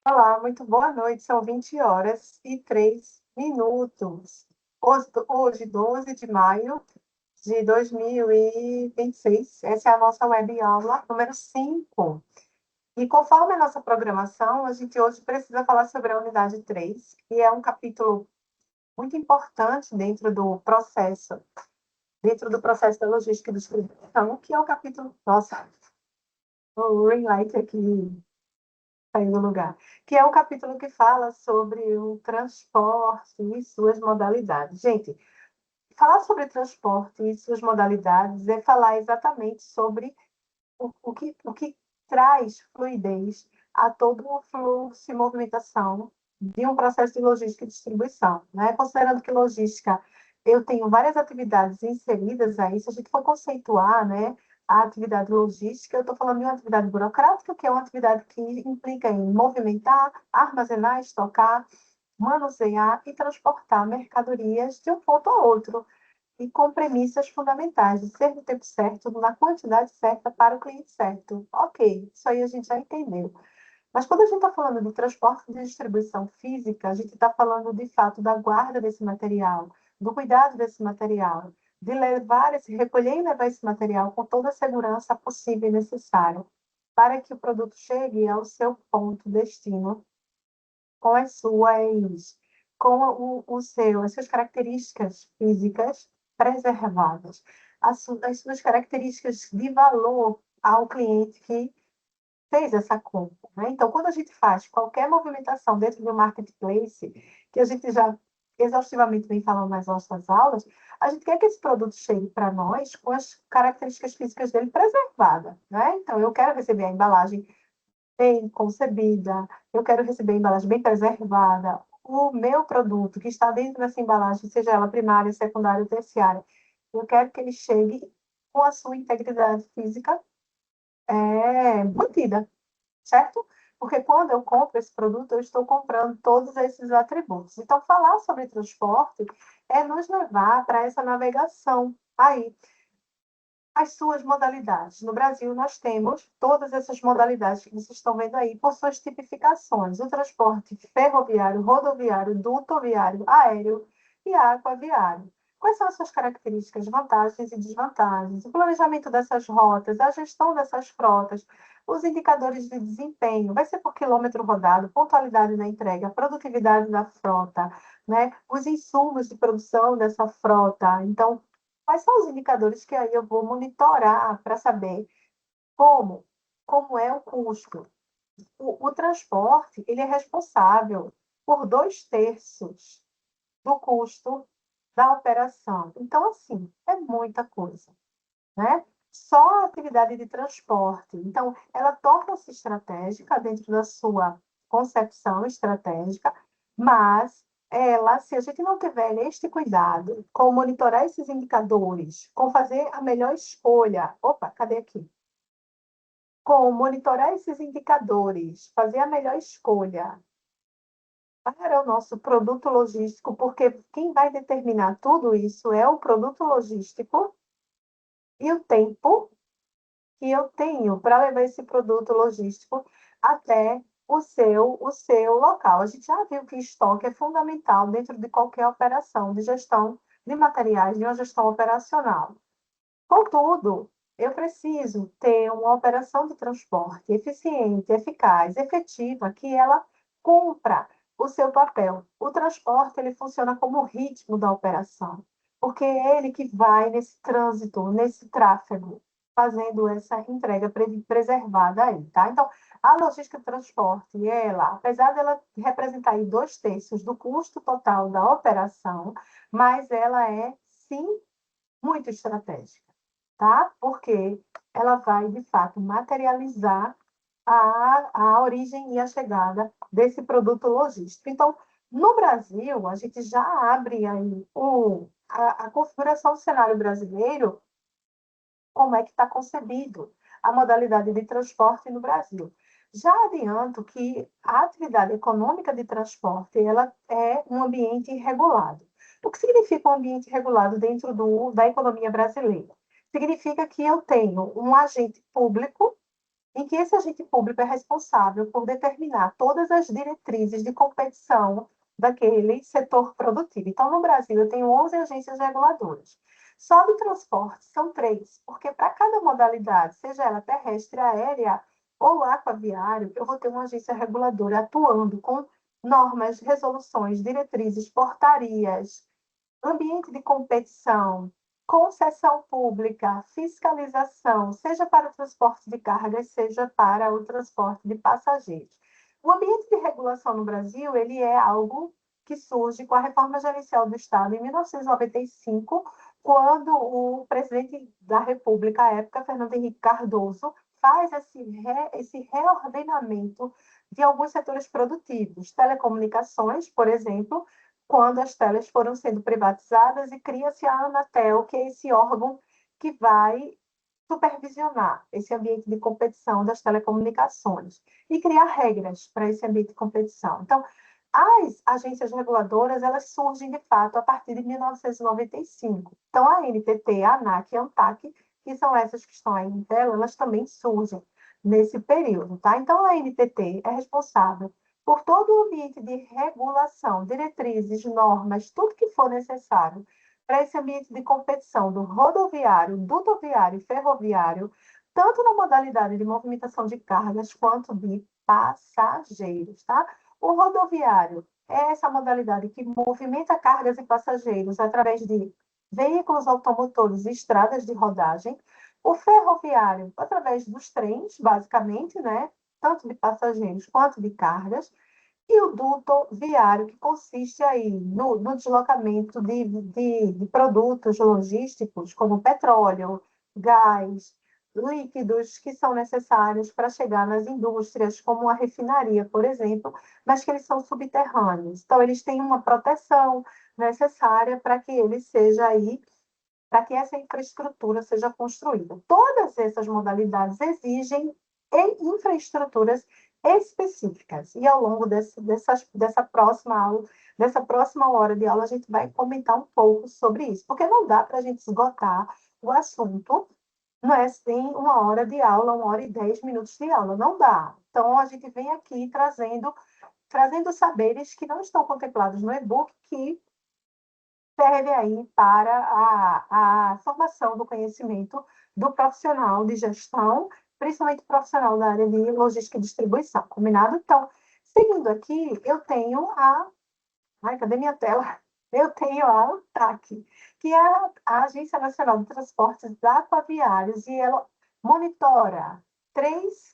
Olá, muito boa noite. São 20 horas e 3 minutos. Hoje, 12 de maio de 2026. Essa é a nossa web aula número 5. E conforme a nossa programação, a gente hoje precisa falar sobre a unidade 3, que é um capítulo muito importante dentro do processo da logística e distribuição, que é o capítulo. Nossa, o ring light aqui saiu do lugar, que é o capítulo que fala sobre o transporte e suas modalidades. Gente, falar sobre transporte e suas modalidades é falar exatamente sobre o que traz fluidez a todo o fluxo e movimentação de um processo de logística e distribuição, né? Considerando que logística, eu tenho várias atividades inseridas aí, se a gente for conceituar, né, a atividade logística, eu estou falando de uma atividade burocrática, que é uma atividade que implica em movimentar, armazenar, estocar, manusear e transportar mercadorias de um ponto a outro, e com premissas fundamentais, de ser no tempo certo, na quantidade certa, para o cliente certo. Ok, isso aí a gente já entendeu. Mas quando a gente está falando de transporte e distribuição física, a gente está falando de fato da guarda desse material, do cuidado desse material, de recolher e levar esse material com toda a segurança possível e necessária, para que o produto chegue ao seu ponto destino com as suas, as suas características físicas preservadas, as suas características de valor ao cliente que fez essa compra, né? Então, quando a gente faz qualquer movimentação dentro do marketplace, que a gente já exaustivamente vem falando nas nossas aulas, a gente quer que esse produto chegue para nós com as características físicas dele preservadas, né? Então, eu quero receber a embalagem bem concebida, eu quero receber a embalagem bem preservada, o meu produto que está dentro dessa embalagem, seja ela primária, secundária ou terciária, eu quero que ele chegue com a sua integridade física mantida, certo? Porque quando eu compro esse produto, eu estou comprando todos esses atributos. Então, falar sobre transporte é nos levar para essa navegação aí, as suas modalidades. No Brasil, nós temos todas essas modalidades que vocês estão vendo aí, por suas tipificações: o transporte ferroviário, rodoviário, dutoviário, aéreo e aquaviário. Quais são as suas características, vantagens e desvantagens? O planejamento dessas rotas, a gestão dessas frotas, os indicadores de desempenho, vai ser por quilômetro rodado, pontualidade na entrega, produtividade da frota, né? Os insumos de produção dessa frota. Então, quais são os indicadores que aí eu vou monitorar para saber como, como é o custo? O transporte, ele é responsável por 2/3 do custo da operação. Então, assim, é muita coisa, né? Só a atividade de transporte. Então, ela torna-se estratégica dentro da sua concepção estratégica, mas ela, se a gente não tiver este cuidado com monitorar esses indicadores, com fazer a melhor escolha, opa, cadê aqui? Com monitorar esses indicadores, fazer a melhor escolha para o nosso produto logístico, porque quem vai determinar tudo isso é o produto logístico e o tempo que eu tenho para levar esse produto logístico até o seu local. A gente já viu que estoque é fundamental dentro de qualquer operação de gestão de materiais, de uma gestão operacional. Contudo, eu preciso ter uma operação de transporte eficiente, eficaz, efetiva, que ela cumpra o seu papel. O transporte, ele funciona como o ritmo da operação, porque é ele que vai nesse trânsito, nesse tráfego, fazendo essa entrega preservada aí, tá? Então, a logística de transporte, ela, apesar dela representar aí 2/3 do custo total da operação, mas ela é, sim, muito estratégica, tá? Porque ela vai, de fato, materializar a origem e a chegada desse produto logístico. Então, no Brasil, a gente já abre aí a configuração do cenário brasileiro, como é que está concebido a modalidade de transporte no Brasil. Já adianto que a atividade econômica de transporte ela é um ambiente regulado. O que significa um ambiente regulado dentro da economia brasileira? Significa que eu tenho um agente público em que esse agente público é responsável por determinar todas as diretrizes de competição daquele setor produtivo. Então, no Brasil, eu tenho 11 agências reguladoras. Só do transporte são 3, porque para cada modalidade, seja ela terrestre, aérea ou aquaviário, eu vou ter uma agência reguladora atuando com normas, resoluções, diretrizes, portarias, ambiente de competição, concessão pública, fiscalização, seja para o transporte de cargas, seja para o transporte de passageiros. O ambiente de regulação no Brasil, ele é algo que surge com a reforma gerencial do Estado em 1995, quando o presidente da República, à época, Fernando Henrique Cardoso, faz esse reordenamento de alguns setores produtivos, telecomunicações, por exemplo, quando as telas foram sendo privatizadas e cria-se a Anatel, que é esse órgão que vai supervisionar esse ambiente de competição das telecomunicações e criar regras para esse ambiente de competição. Então, as agências reguladoras, elas surgem, de fato, a partir de 1995. Então, a ANTT, a ANAC e a ANTAC, que são essas que estão aí em tela, elas também surgem nesse período, tá? Então, a ANTT é responsável por todo o ambiente de regulação, diretrizes, normas, tudo que for necessário para esse ambiente de competição do rodoviário, dutoviário e ferroviário, tanto na modalidade de movimentação de cargas quanto de passageiros, tá? O rodoviário é essa modalidade que movimenta cargas e passageiros através de veículos automotores e estradas de rodagem. O ferroviário, através dos trens, basicamente, né? Tanto de passageiros quanto de cargas. E o duto viário, que consiste aí no deslocamento de produtos logísticos, como petróleo, gás, líquidos que são necessários para chegar nas indústrias, como a refinaria, por exemplo, mas que eles são subterrâneos. Então, eles têm uma proteção necessária para que ele seja aí, para que essa infraestrutura seja construída. Todas essas modalidades exigem infraestruturas específicas. E ao longo dessa próxima aula, dessa próxima hora de aula, a gente vai comentar um pouco sobre isso, porque não dá para a gente esgotar o assunto, não é assim, 1 hora de aula, 1 hora e 10 minutos de aula, não dá. Então, a gente vem aqui trazendo saberes que não estão contemplados no e-book, que serve aí para a formação do conhecimento do profissional de gestão, principalmente profissional da área de logística e distribuição, combinado? Então, seguindo aqui, eu tenho ai, cadê minha tela? Eu tenho a ANTAC, que é a Agência Nacional de Transportes Aquaviários, e ela monitora três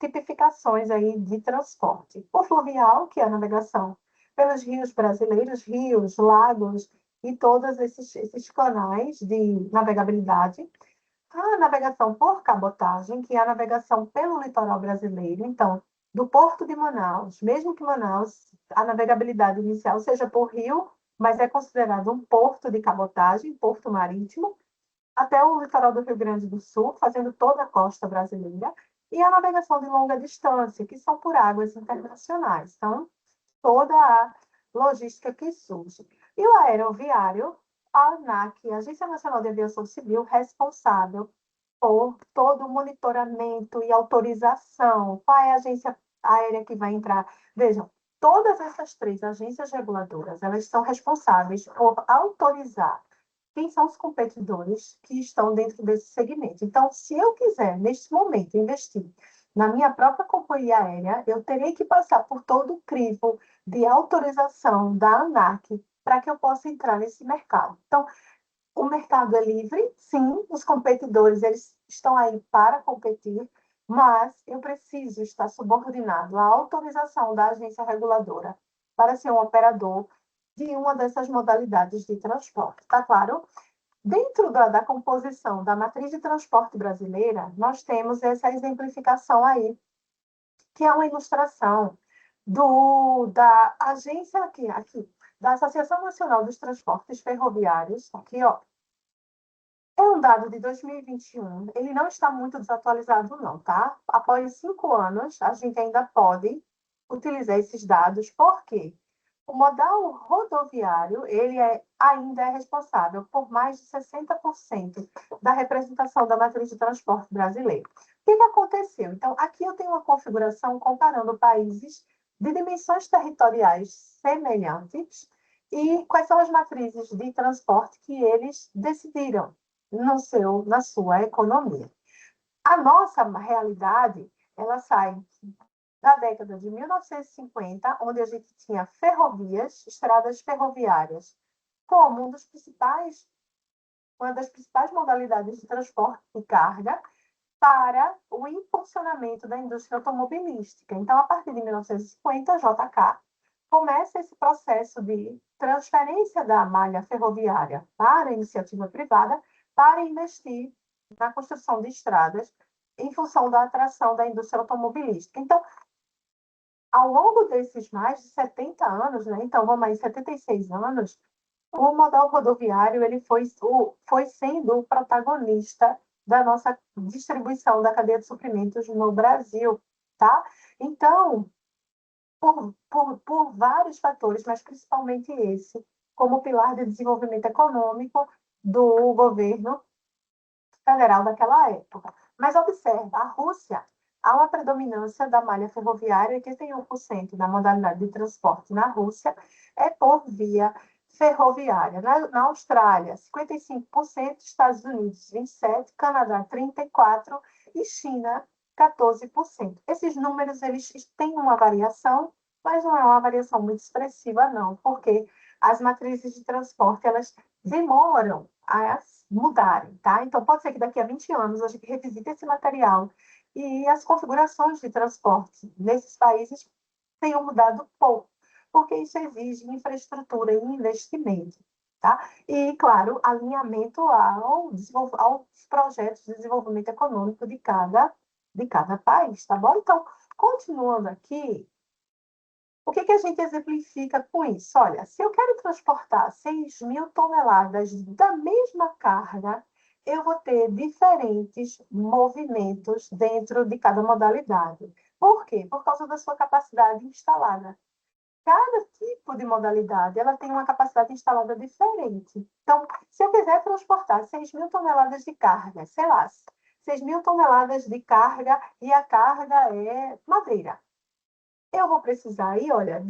tipificações aí de transporte. O fluvial, que é a navegação pelos rios brasileiros, rios, lagos e todos esses canais de navegabilidade. A navegação por cabotagem, que é a navegação pelo litoral brasileiro, então, do Porto de Manaus, mesmo que Manaus, a navegabilidade inicial seja por rio, mas é considerado um porto de cabotagem, porto marítimo, até o litoral do Rio Grande do Sul, fazendo toda a costa brasileira, e a navegação de longa distância, que são por águas internacionais. Então, toda a logística que surge. E o aeroviário, a ANAC, a Agência Nacional de Aviação Civil, responsável por todo o monitoramento e autorização. Qual é a agência aérea que vai entrar? Vejam, todas essas 3 agências reguladoras, elas são responsáveis por autorizar quem são os competidores que estão dentro desse segmento. Então, se eu quiser, neste momento, investir na minha própria companhia aérea, eu terei que passar por todo o crivo de autorização da ANAC para que eu possa entrar nesse mercado. Então, o mercado é livre, sim, os competidores eles estão aí para competir, mas eu preciso estar subordinado à autorização da agência reguladora para ser um operador de uma dessas modalidades de transporte. Tá claro? Dentro da composição da matriz de transporte brasileira, nós temos essa exemplificação aí, que é uma ilustração da agência aqui, da Associação Nacional dos Transportes Ferroviários, aqui, ó. É um dado de 2021, ele não está muito desatualizado, não, tá? Após 5 anos, a gente ainda pode utilizar esses dados, por quê? O modal rodoviário, ainda é responsável por mais de 60% da representação da matriz de transporte brasileiro. O que aconteceu? Então, aqui eu tenho uma configuração comparando países de dimensões territoriais semelhantes e quais são as matrizes de transporte que eles decidiram na sua economia. A nossa realidade, ela sai da década de 1950, onde a gente tinha ferrovias, estradas ferroviárias, como uma das principais modalidades de transporte de carga para o impulsionamento da indústria automobilística. Então, a partir de 1950, a JK começa esse processo de transferência da malha ferroviária para a iniciativa privada para investir na construção de estradas em função da atração da indústria automobilística. Então, ao longo desses mais de 70 anos, né, então vamos aí, 76 anos, o modal rodoviário ele foi sendo o protagonista da nossa distribuição da cadeia de suprimentos no Brasil, tá? Então, por vários fatores, mas principalmente esse, como pilar de desenvolvimento econômico do governo federal daquela época. Mas observa, a Rússia, há uma predominância da malha ferroviária, 81% da modalidade de transporte na Rússia é por via ferroviária. Na Austrália, 55%, Estados Unidos, 27%, Canadá, 34% e China, 14%. Esses números eles têm uma variação, mas não é uma variação muito expressiva, não, porque as matrizes de transporte elas demoram a mudarem, tá? Então, pode ser que daqui a 20 anos a gente revisite esse material e as configurações de transporte nesses países tenham mudado pouco, porque isso exige infraestrutura e investimento, tá? E, claro, alinhamento aos projetos de desenvolvimento econômico de cada país, tá bom? Então, continuando aqui, o que a gente exemplifica com isso? Olha, se eu quero transportar 6.000 toneladas da mesma carga, eu vou ter diferentes movimentos dentro de cada modalidade. Por quê? Por causa da sua capacidade instalada. Cada tipo de modalidade ela tem uma capacidade instalada diferente. Então, se eu quiser transportar 6.000 toneladas de carga, sei lá, 6.000 toneladas de carga e a carga é madeira, eu vou precisar aí, olha,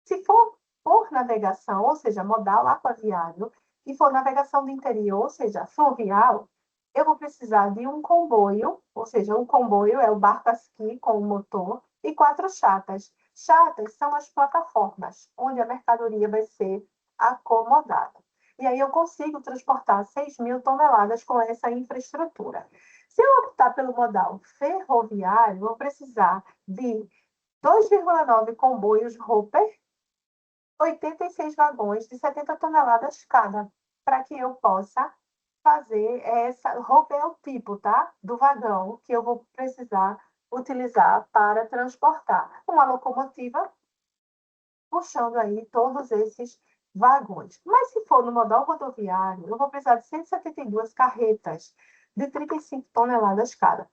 se for por navegação, ou seja, modal aquaviário, e for navegação do interior, ou seja, fluvial, eu vou precisar de um comboio, ou seja, um comboio é o barco a esqui com o motor, e 4 chatas. Chatas são as plataformas onde a mercadoria vai ser acomodada. E aí eu consigo transportar 6.000 toneladas com essa infraestrutura. Se eu optar pelo modal ferroviário, eu vou precisar de 2,9 comboios Hopper, 86 vagões de 70 toneladas cada, para que eu possa fazer essa. Hopper é o tipo, tá? Do vagão que eu vou precisar utilizar para transportar uma locomotiva, puxando aí todos esses vagões. Mas se for no modal rodoviário, eu vou precisar de 172 carretas de 35 toneladas cada.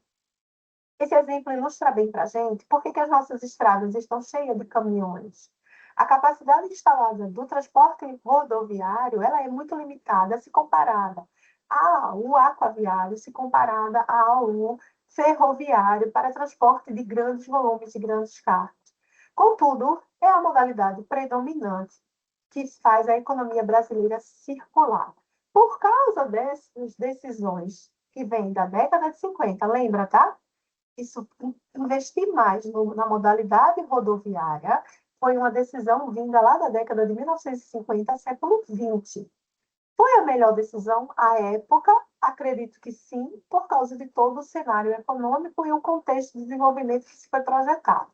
Esse exemplo ilustra bem para a gente por que as nossas estradas estão cheias de caminhões. A capacidade instalada do transporte rodoviário ela é muito limitada se comparada ao aquaviário, se comparada ao ferroviário para transporte de grandes volumes de grandes cargas. Contudo, é a modalidade predominante que faz a economia brasileira circular. Por causa dessas decisões que vêm da década de 50, lembra, tá? Isso, investir mais na modalidade rodoviária foi uma decisão vinda lá da década de 1950, século XX. Foi a melhor decisão à época? Acredito que sim, por causa de todo o cenário econômico e o contexto de desenvolvimento que se foi projetado.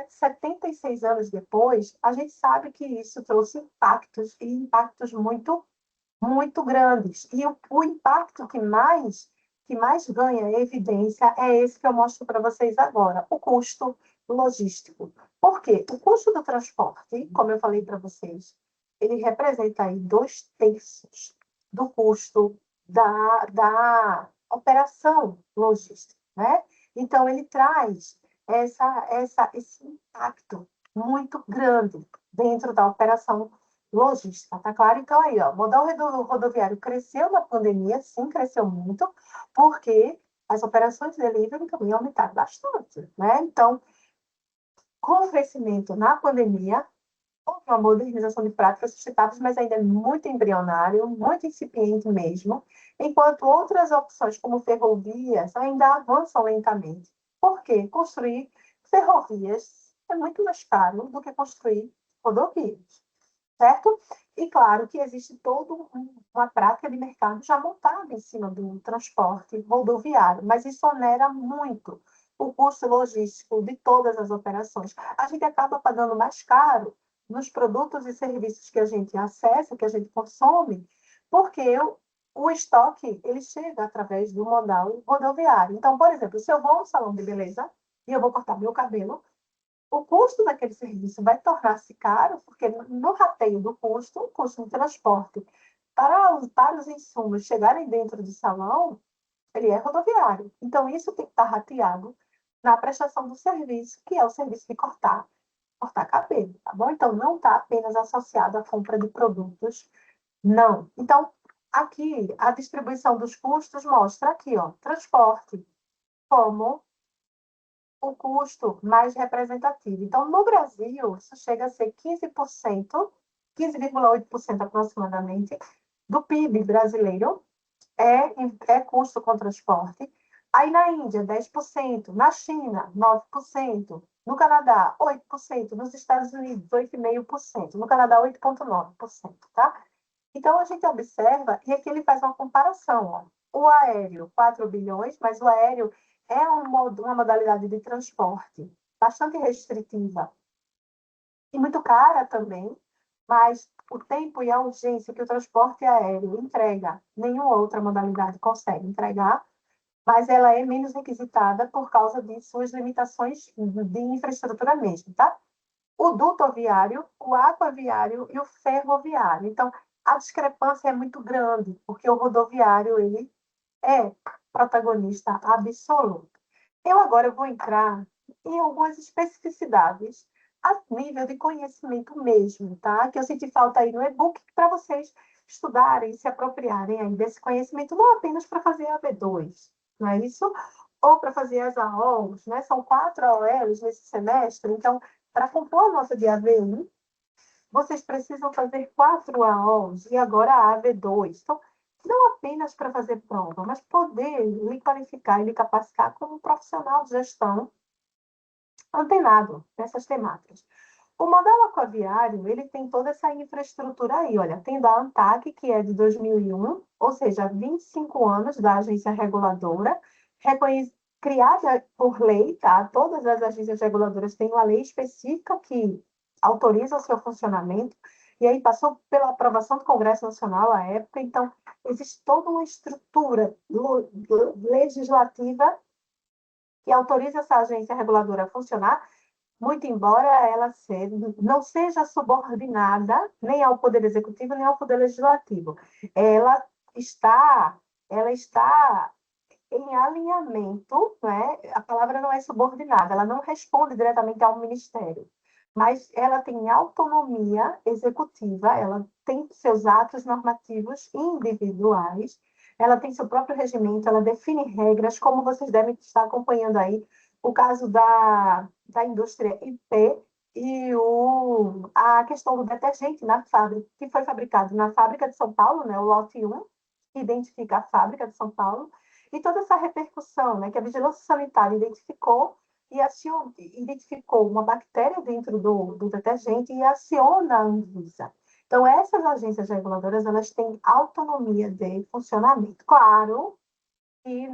76 anos depois, a gente sabe que isso trouxe impactos, e impactos muito, muito grandes. E o impacto que mais ganha evidência é esse que eu mostro para vocês agora, o custo logístico. Por quê? O custo do transporte, como eu falei para vocês, ele representa aí 2/3 do custo da operação logística, né? Então, ele traz esse impacto muito grande dentro da operação logística, tá claro? Então, aí, ó, o modal rodoviário cresceu na pandemia, sim, cresceu muito, porque as operações de delivery também aumentaram bastante, né? Então, com o crescimento na pandemia, houve uma modernização de práticas sustentáveis, mas ainda é muito embrionário, muito incipiente mesmo, enquanto outras opções, como ferrovias, ainda avançam lentamente. Por quê? Construir ferrovias é muito mais caro do que construir rodovias, certo? E claro que existe toda uma prática de mercado já montada em cima do transporte rodoviário, mas isso onera muito o custo logístico de todas as operações. A gente acaba pagando mais caro nos produtos e serviços que a gente acessa, que a gente consome, porque o estoque ele chega através do modal rodoviário. Então, por exemplo, se eu vou a um salão de beleza e eu vou cortar meu cabelo, o custo daquele serviço vai tornar-se caro, porque no rateio do custo, o custo de transporte para os insumos chegarem dentro do salão, ele é rodoviário. Então, isso tem que estar rateado na prestação do serviço, que é o serviço de cortar cabelo, tá bom? Então, não está apenas associado à compra de produtos, não. Então, aqui, a distribuição dos custos mostra aqui, ó, transporte como o custo mais representativo. Então, no Brasil, isso chega a ser 15%, 15,8% aproximadamente, do PIB brasileiro é custo com transporte. Aí na Índia, 10%, na China, 9%, no Canadá, 8%, nos Estados Unidos, 8,5%, no Canadá, 8,9%, tá? Então, a gente observa, e aqui ele faz uma comparação, ó. O aéreo, 4 bilhões, mas o aéreo é uma modalidade de transporte bastante restritiva e muito cara também, mas o tempo e a urgência que o transporte aéreo entrega, nenhuma outra modalidade consegue entregar, mas ela é menos requisitada por causa de suas limitações de infraestrutura mesmo, tá? O dutoviário, o aquaviário e o ferroviário. Então, a discrepância é muito grande, porque o rodoviário ele é protagonista absoluto. Eu agora vou entrar em algumas especificidades a nível de conhecimento mesmo, tá? Que eu senti falta aí no e-book para vocês estudarem, se apropriarem aí desse conhecimento, não apenas para fazer a B2, não é isso? Ou para fazer as AOLs, né? São 4 AOLs nesse semestre, então, para compor a nota de AV1, vocês precisam fazer 4 AOs e agora a AV2. Então, não apenas para fazer prova, mas poder lhe qualificar e lhe capacitar como um profissional de gestão antenado nessas temáticas. O modelo aquaviário, ele tem toda essa infraestrutura aí, olha, tem da ANTAC, que é de 2001, ou seja, 25 anos da agência reguladora, criada por lei, tá? Todas as agências reguladoras têm uma lei específica que autoriza o seu funcionamento, e aí passou pela aprovação do Congresso Nacional à época, então existe toda uma estrutura legislativa que autoriza essa agência reguladora a funcionar, muito embora ela não seja subordinada nem ao Poder Executivo, nem ao Poder Legislativo. Ela está, ela está em alinhamento, né? A palavra não é subordinada, ela não responde diretamente ao Ministério, mas ela tem autonomia executiva, ela tem seus atos normativos individuais, ela tem seu próprio regimento, ela define regras, como vocês devem estar acompanhando aí, o caso da indústria IP e a questão do detergente na fábrica, que foi fabricado na fábrica de São Paulo, né, o lote 1, que identifica a fábrica de São Paulo, e toda essa repercussão, né, que a vigilância sanitária identificou e identificou uma bactéria dentro do detergente e aciona a Anvisa. Então, essas agências reguladoras, elas têm autonomia de funcionamento. Claro que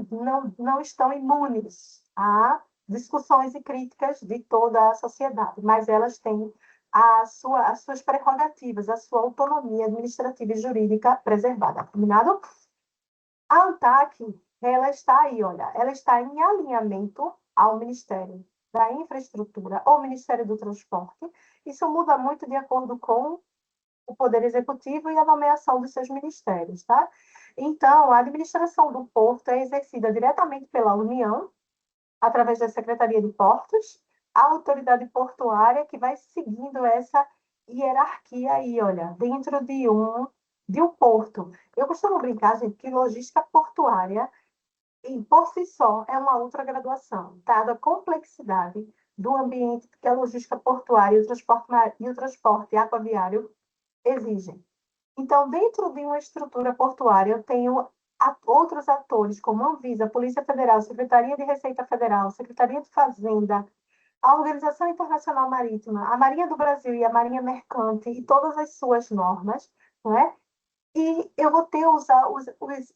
não estão imunes a discussões e críticas de toda a sociedade, mas elas têm as suas prerrogativas, a sua autonomia administrativa e jurídica preservada. Combinado? A ANTAC, ela está aí, olha, ela está em alinhamento ao Ministério da Infraestrutura ou Ministério do Transporte. Isso muda muito de acordo com o Poder Executivo e a nomeação dos seus ministérios, tá? Então, a administração do porto é exercida diretamente pela União, através da Secretaria de Portos, a autoridade portuária que vai seguindo essa hierarquia aí, olha, dentro de um porto. Eu costumo brincar, gente, que logística portuária, por si só, é uma outra graduação, dada a complexidade do ambiente que a logística portuária e o transporte aquaviário exigem. Então, dentro de uma estrutura portuária, eu tenho outros atores, como a Anvisa, Polícia Federal, Secretaria de Receita Federal, Secretaria de Fazenda, a Organização Internacional Marítima, a Marinha do Brasil e a Marinha Mercante e todas as suas normas, não é? E eu vou ter os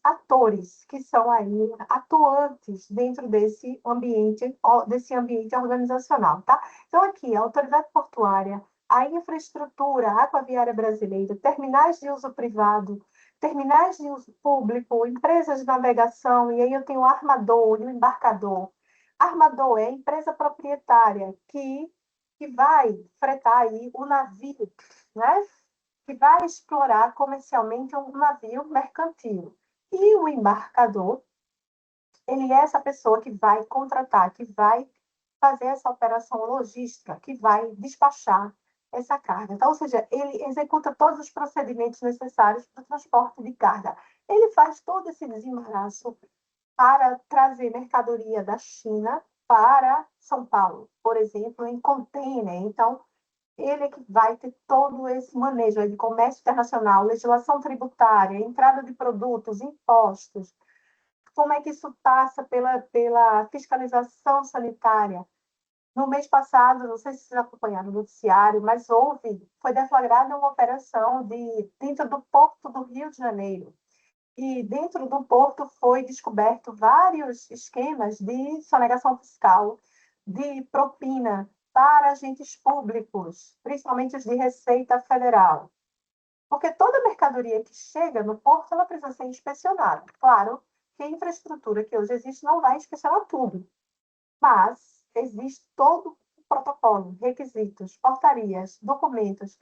atores que são aí atuantes dentro desse ambiente organizacional, tá? Então, aqui, a autoridade portuária, a infraestrutura aquaviária brasileira, terminais de uso privado, terminais de uso público, empresas de navegação, e aí eu tenho o armador e o embarcador. Armador é a empresa proprietária que vai fretar aí o navio, né? Que vai explorar comercialmente um navio mercantil. E o embarcador, ele é essa pessoa que vai contratar, que vai fazer essa operação logística, que vai despachar essa carga. Então, ou seja, ele executa todos os procedimentos necessários para o transporte de carga. Ele faz todo esse desembaraço para trazer mercadoria da China para São Paulo, por exemplo, em container. Então, ele é que vai ter todo esse manejo de comércio internacional, legislação tributária, entrada de produtos, impostos, como é que isso passa pela fiscalização sanitária. No mês passado, não sei se vocês acompanharam o noticiário, mas foi deflagrada uma operação dentro do Porto do Rio de Janeiro. E dentro do porto foi descoberto vários esquemas de sonegação fiscal, de propina para agentes públicos, principalmente os de Receita Federal. Porque toda mercadoria que chega no porto, ela precisa ser inspecionada. Claro que a infraestrutura que hoje existe não vai inspecionar tudo, mas existe todo o protocolo, requisitos, portarias, documentos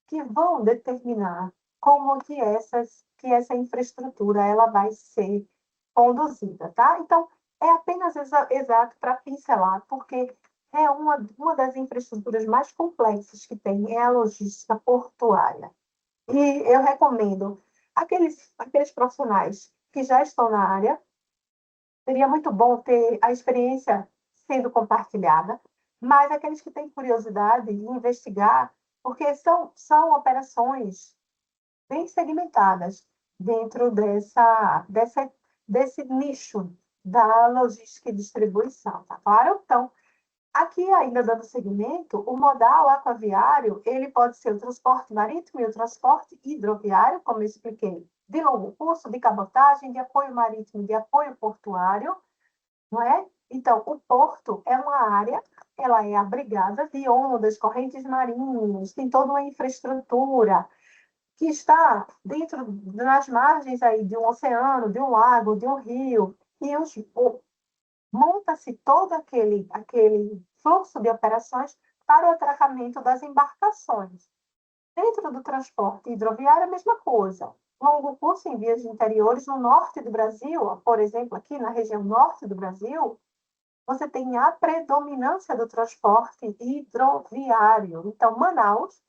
que vão determinar como que essa infraestrutura ela vai ser conduzida, tá? Então, é apenas exato para pincelar, porque é uma das infraestruturas mais complexas que tem, é a logística portuária. E eu recomendo aqueles profissionais que já estão na área, seria muito bom ter a experiência sendo compartilhada, mas aqueles que têm curiosidade de investigar, porque são operações bem segmentadas dentro desse nicho da logística e distribuição, tá claro? Então, aqui, ainda dando seguimento, o modal aquaviário, ele pode ser o transporte marítimo e o transporte hidroviário, como eu expliquei, de longo curso, de cabotagem, de apoio marítimo, de apoio portuário, não é? Então, o porto é uma área, ela é abrigada de ondas, correntes marinhas, tem toda uma infraestrutura que está dentro das margens aí de um oceano, de um lago, de um rio, e monta-se todo aquele fluxo de operações para o atracamento das embarcações. Dentro do transporte hidroviário, a mesma coisa. Longo curso em vias interiores no norte do Brasil, por exemplo, aqui na região norte do Brasil, você tem a predominância do transporte hidroviário. Então, Manaus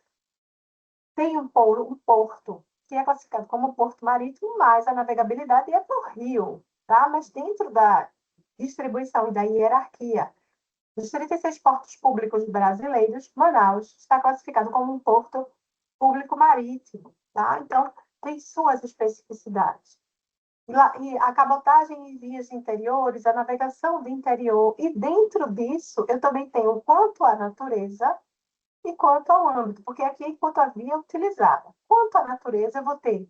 tem um porto que é classificado como porto marítimo, mas a navegabilidade é por rio, tá? Mas dentro da distribuição e da hierarquia dos 36 portos públicos brasileiros, Manaus está classificado como um porto público marítimo, tá? Então, tem suas especificidades. E a cabotagem em vias interiores, a navegação do interior, e dentro disso, eu também tenho quanto à natureza e quanto ao âmbito, porque aqui é quanto a via utilizada. Quanto à natureza, eu vou ter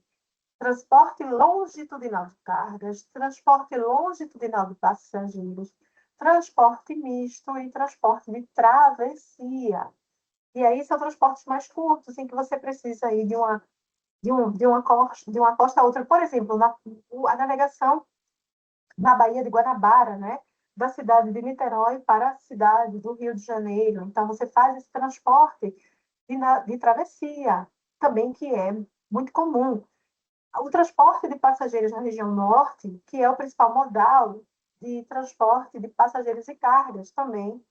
transporte longitudinal de cargas, transporte longitudinal de passageiros, transporte misto e transporte de travessia. E aí são transportes mais curtos, em que você precisa ir de uma costa a outra. Por exemplo, a navegação na Baía de Guanabara, né? Da cidade de Niterói para a cidade do Rio de Janeiro. Então, você faz esse transporte de travessia, também que é muito comum. O transporte de passageiros na região norte, que é o principal modal de transporte de passageiros e cargas também,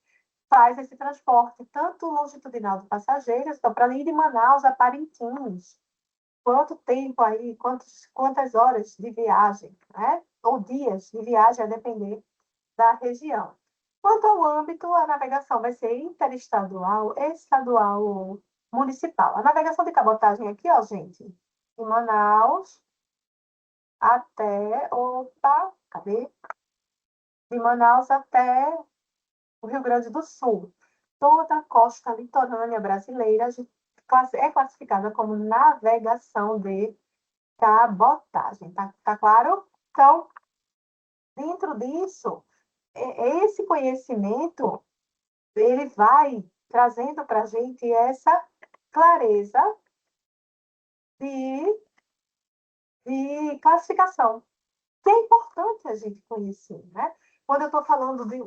faz esse transporte, tanto longitudinal de passageiros, então, para ir de Manaus a Parintins. Quanto tempo aí, quantas horas de viagem, né? Ou dias de viagem, a depender da região. Quanto ao âmbito, a navegação vai ser interestadual, estadual ou municipal. A navegação de cabotagem aqui, ó, gente, de Manaus até, opa, cadê? De Manaus até o Rio Grande do Sul. Toda a costa litorânea brasileira é classificada como navegação de cabotagem, tá claro? Então, dentro disso, esse conhecimento, ele vai trazendo para a gente essa clareza de, de classificação, que é importante a gente conhecer, né? Quando eu estou falando de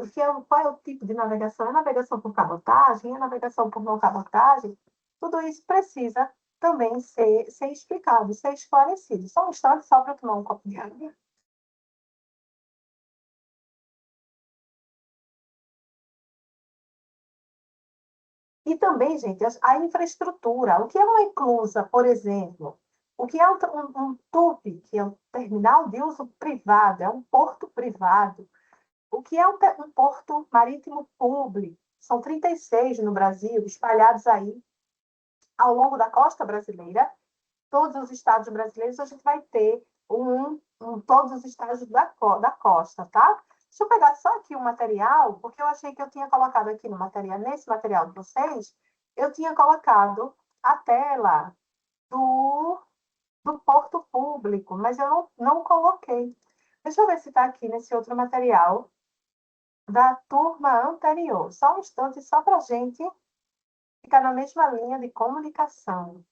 qual é o tipo de navegação, é navegação por cabotagem, é navegação por não cabotagem, tudo isso precisa também ser explicado, ser esclarecido. Só um instante, só para eu tomar um copo de água. E também, gente, a infraestrutura. O que é uma inclusa, por exemplo? O que é um TUP, que é um terminal de uso privado, é um porto privado. O que é um porto marítimo público? São 36 no Brasil, espalhados aí ao longo da costa brasileira. Todos os estados brasileiros, a gente vai ter todos os estados da costa, tá? Deixa eu pegar só aqui o material, porque eu achei que eu tinha colocado aqui no material, nesse material de vocês, eu tinha colocado a tela do, do porto público, mas eu não coloquei. Deixa eu ver se está aqui nesse outro material da turma anterior. Só um instante, só para a gente ficar na mesma linha de comunicação.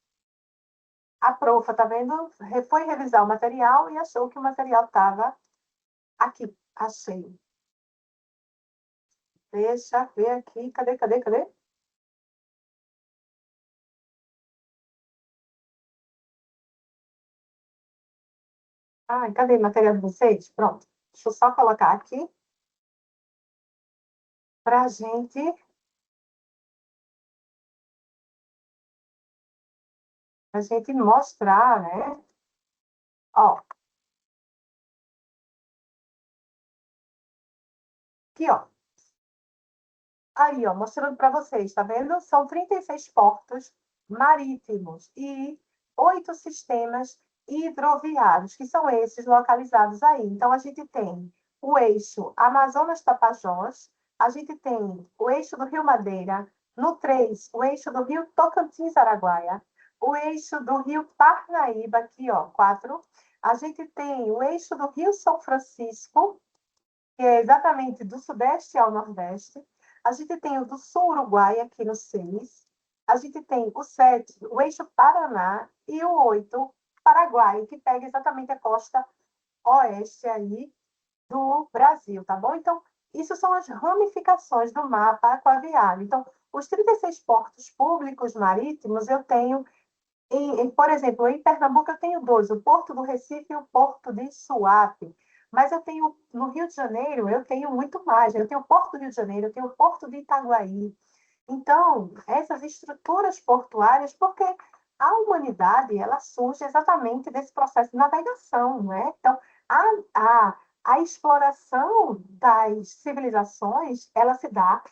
A profa, tá vendo? Foi revisar o material e achou que o material estava aqui. Achei. Deixa eu ver aqui. Cadê? Ai, cadê o material de vocês? Pronto. Deixa eu só colocar aqui para a gente mostrar, né? Ó, aqui, ó. Aí, ó, mostrando para vocês, tá vendo? São 36 portos marítimos e 8 sistemas hidroviários, que são esses localizados aí. Então, a gente tem o eixo Amazonas-Tapajós, a gente tem o eixo do Rio Madeira, no 3, o eixo do Rio Tocantins-Araguaia, o eixo do Rio Parnaíba, aqui, ó, 4. A gente tem o eixo do Rio São Francisco, que é exatamente do sudeste ao nordeste. A gente tem o do sul Uruguai, aqui no 6. A gente tem o 7, o eixo Paraná, e o 8, Paraguai, que pega exatamente a costa oeste aí do Brasil, tá bom? Então, isso são as ramificações do mapa aquaviário. Então, os 36 portos públicos marítimos eu tenho, por exemplo, em Pernambuco eu tenho dois, o Porto do Recife e o Porto de Suape. Mas eu tenho, no Rio de Janeiro, eu tenho muito mais. Eu tenho o Porto do Rio de Janeiro, eu tenho o Porto de Itaguaí. Então, essas estruturas portuárias, porque a humanidade, ela surge exatamente desse processo de navegação, né? Então, a, a exploração das civilizações, ela se dá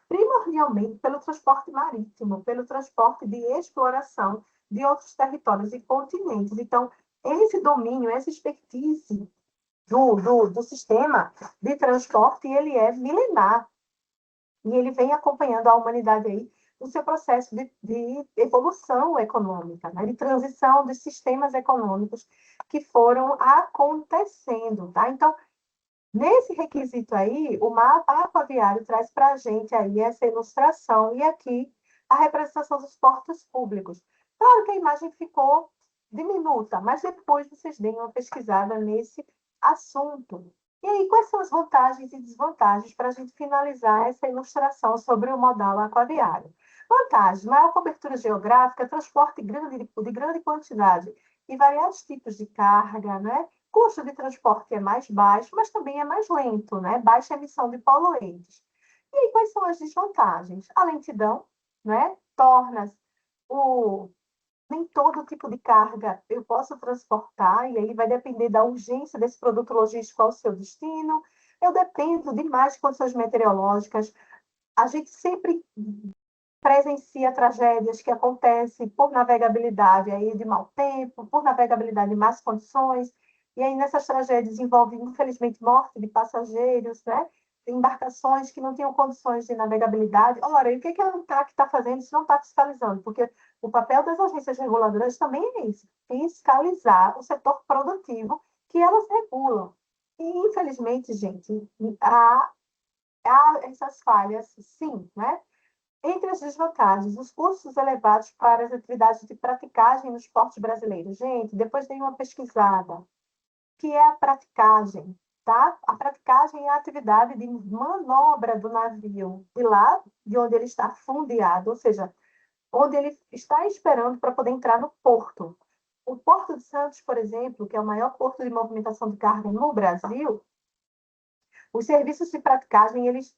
primordialmente pelo transporte marítimo, pelo transporte de exploração de outros territórios e continentes. Então, esse domínio, essa expertise do sistema de transporte, ele é milenar. E ele vem acompanhando a humanidade aí no seu processo de evolução econômica, né? De transição dos sistemas econômicos que foram acontecendo, tá? Então, nesse requisito aí, o mapa aquaviário traz para a gente aí essa ilustração e aqui a representação dos portos públicos. Claro que a imagem ficou diminuta, mas depois vocês deem uma pesquisada nesse assunto. E aí, quais são as vantagens e desvantagens para a gente finalizar essa ilustração sobre o modal aquaviário? Vantagem: maior cobertura geográfica, transporte de grande quantidade e variados tipos de carga, né? Custo de transporte é mais baixo, mas também é mais lento, né? Baixa emissão de poluentes. E aí, quais são as desvantagens? A lentidão, né? Torna o nem todo tipo de carga eu posso transportar, e aí vai depender da urgência desse produto logístico ao seu destino. Eu dependo demais de condições meteorológicas. A gente sempre presencia tragédias que acontecem por navegabilidade aí de mau tempo, por navegabilidade de más condições, e aí nessas tragédias envolve, infelizmente, morte de passageiros, né? Embarcações que não tinham condições de navegabilidade. Ora, e o que, que a ANTAC está fazendo se não está fiscalizando? Porque o papel das agências reguladoras também é esse, fiscalizar o setor produtivo que elas regulam. E, infelizmente, gente, há essas falhas, sim, né? Entre as desvantagens, os custos elevados para as atividades de praticagem nos portos brasileiros. Gente, depois dei uma pesquisada. Que é a praticagem, tá? A praticagem é a atividade de manobra do navio de lá, de onde ele está fundeado, ou seja, onde ele está esperando para poder entrar no porto. O Porto de Santos, por exemplo, que é o maior porto de movimentação de carga no Brasil, os serviços de praticagem, eles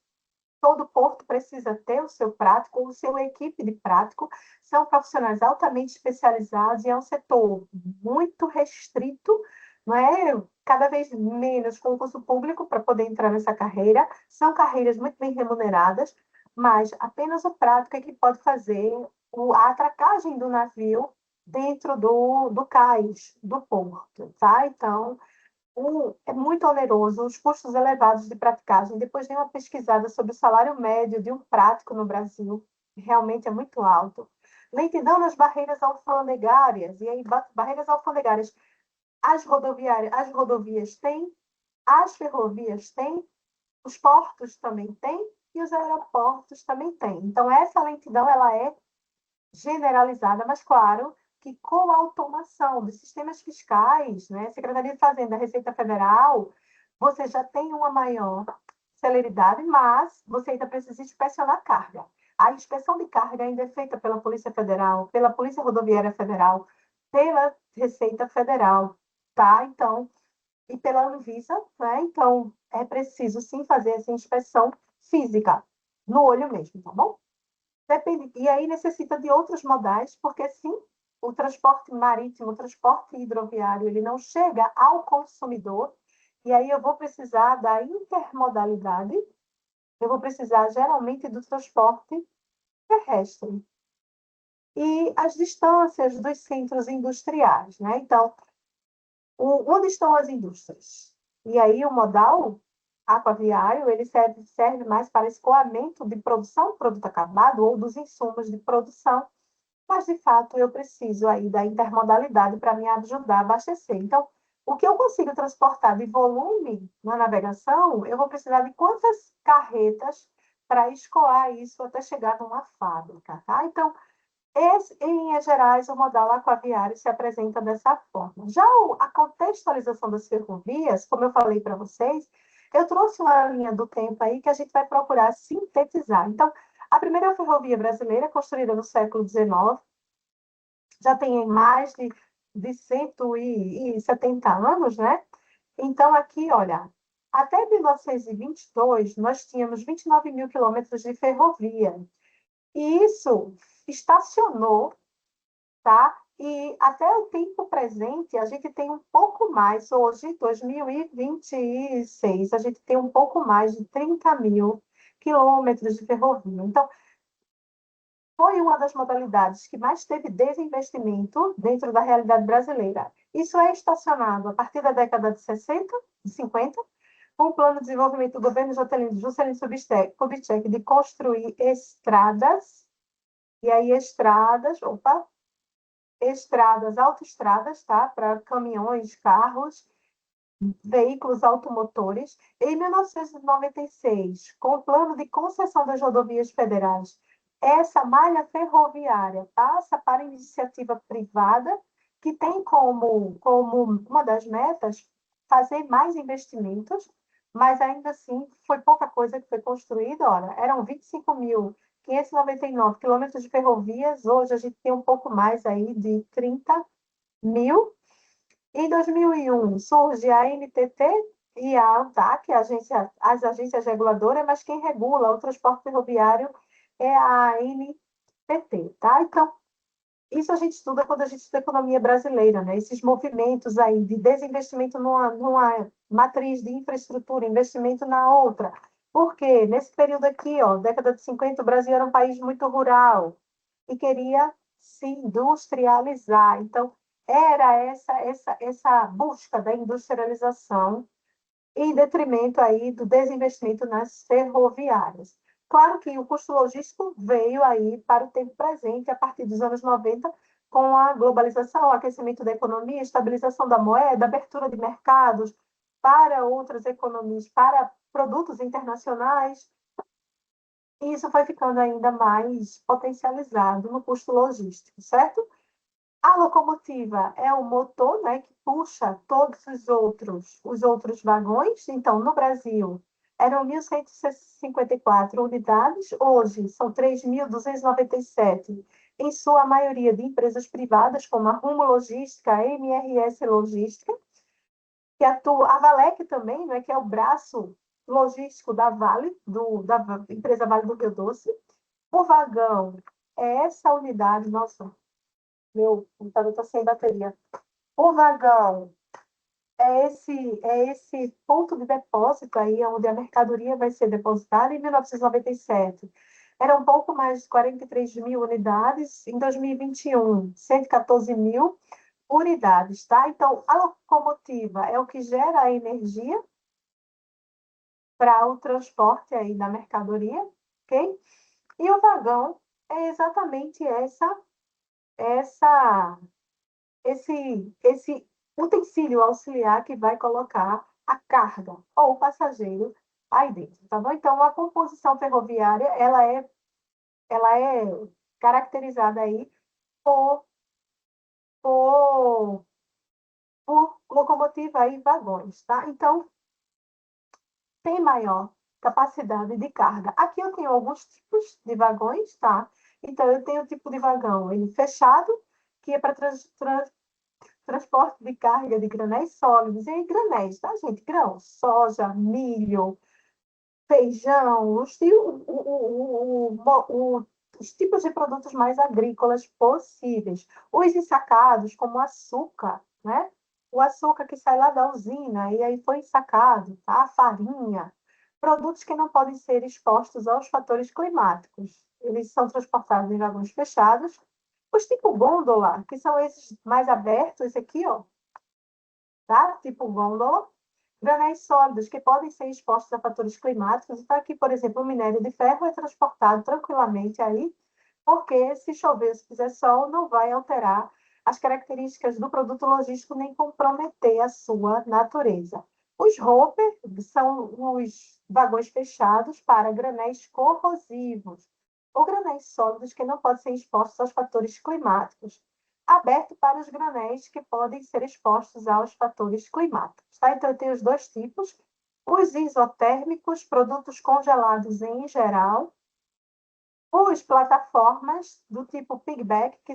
todo porto precisa ter o seu prático, o seu equipe de prático, são profissionais altamente especializados e é um setor muito restrito, não é? Cada vez menos concurso público para poder entrar nessa carreira, são carreiras muito bem remuneradas, mas apenas o prático é que pode fazer a atracagem do navio dentro do cais, do porto, tá? Então, é muito oneroso, os custos elevados de praticagem. Depois de uma pesquisada sobre o salário médio de um prático no Brasil, realmente é muito alto. Lentidão nas barreiras alfandegárias, e aí barreiras alfandegárias, as rodovias têm, as ferrovias têm, os portos também têm, e os aeroportos também têm. Então, essa lentidão, ela é generalizada, mas claro que com a automação dos sistemas fiscais, né, Secretaria de Fazenda, Receita Federal, você já tem uma maior celeridade, mas você ainda precisa inspecionar carga. A inspeção de carga ainda é feita pela Polícia Federal, pela Polícia Rodoviária Federal, pela Receita Federal, tá? Então, e pela Anvisa, né? Então, é preciso sim fazer essa inspeção física, no olho mesmo, tá bom? Depende, e aí necessita de outros modais, porque sim, o transporte marítimo, o transporte hidroviário, ele não chega ao consumidor, e aí eu vou precisar da intermodalidade, eu vou precisar geralmente do transporte terrestre. E as distâncias dos centros industriais, né? Então, onde estão as indústrias? E aí o modal aquaviário, ele serve mais para escoamento de produção do produto acabado ou dos insumos de produção, mas de fato eu preciso aí da intermodalidade para me ajudar a abastecer. Então, o que eu consigo transportar de volume na navegação, eu vou precisar de quantas carretas para escoar isso até chegar numa fábrica, tá? Então, em linhas gerais, o modal aquaviário se apresenta dessa forma. Já a contextualização das ferrovias, como eu falei para vocês, eu trouxe uma linha do tempo aí que a gente vai procurar sintetizar. Então, a primeira ferrovia brasileira, construída no século XIX, já tem mais de 170 anos, né? Então, aqui, olha, até 1922, nós tínhamos 29 mil quilômetros de ferrovia. E isso estacionou, tá? E até o tempo presente, a gente tem um pouco mais, hoje, 2026, a gente tem um pouco mais de 30 mil quilômetros de ferrovia. Então, foi uma das modalidades que mais teve desinvestimento dentro da realidade brasileira. Isso é estacionado a partir da década de 60, de 50, com o plano de desenvolvimento do governo Juscelino Kubitschek de construir estradas, e aí estradas, autoestradas, tá? Para caminhões, carros, veículos automotores. Em 1996, com o plano de concessão das rodovias federais, essa malha ferroviária passa para iniciativa privada, que tem como uma das metas fazer mais investimentos, mas ainda assim foi pouca coisa que foi construída. Ora, eram 25.599 quilômetros de ferrovias, hoje a gente tem um pouco mais aí de 30 mil. Em 2001 surge a NTT, e a ANTAC, as agências reguladoras, mas quem regula o transporte ferroviário é a ANTT, tá? Então, isso a gente estuda quando a gente estuda economia brasileira, né? Esses movimentos aí de desinvestimento numa matriz de infraestrutura, investimento na outra. Por quê? Nesse período aqui, ó, década de 50, o Brasil era um país muito rural e queria se industrializar. Então, era essa busca da industrialização em detrimento aí do desinvestimento nas ferroviárias. Claro que o custo logístico veio aí para o tempo presente, a partir dos anos 90, com a globalização, o aquecimento da economia, estabilização da moeda, abertura de mercados para outras economias, para produtos internacionais, e isso foi ficando ainda mais potencializado no custo logístico, certo? A locomotiva é o motor, né, que puxa todos os outros vagões. Então, no Brasil, eram 1.154 unidades, hoje são 3.297, em sua maioria de empresas privadas, como a Rumo Logística, a MRS Logística, que atua, a Valec também, né, que é o braço logístico da Vale, da empresa Vale do Rio Doce. O vagão é essa unidade, nossa, meu computador está sem bateria. O vagão é esse ponto de depósito aí, onde a mercadoria vai ser depositada. Em 1997, era um pouco mais de 43 mil unidades. Em 2021, 114 mil unidades, tá? Então, a locomotiva é o que gera a energia para o transporte aí da mercadoria, ok? E o vagão é exatamente essa esse utensílio auxiliar que vai colocar a carga ou o passageiro aí dentro, tá bom? Então, a composição ferroviária, ela é caracterizada aí por, por, por locomotiva e vagões, tá? Então, tem maior capacidade de carga. Aqui eu tenho alguns tipos de vagões, tá? Então, eu tenho o tipo de vagão ele fechado, que é para transporte de carga de granéis sólidos. E aí, granéis, tá, gente? Grãos, soja, milho, feijão, os tipos de produtos mais agrícolas possíveis. Os ensacados, como o açúcar, né? O açúcar que sai lá da usina e aí foi ensacado, tá? A farinha. Produtos que não podem ser expostos aos fatores climáticos. Eles são transportados em vagões fechados. Os tipo gôndola, que são esses mais abertos, esse aqui, ó, tá? Tipo gôndola, granéis sólidos que podem ser expostos a fatores climáticos. Então, aqui, por exemplo, o minério de ferro é transportado tranquilamente aí, porque se chover, se fizer sol, não vai alterar as características do produto logístico nem comprometer a sua natureza. Os hopper são os vagões fechados para granéis corrosivos ou granéis sólidos que não podem ser expostos aos fatores climáticos, aberto para os granéis que podem ser expostos aos fatores climáticos. Tá? Então, eu tenho os dois tipos: os isotérmicos, produtos congelados em geral, os plataformas do tipo piggyback, que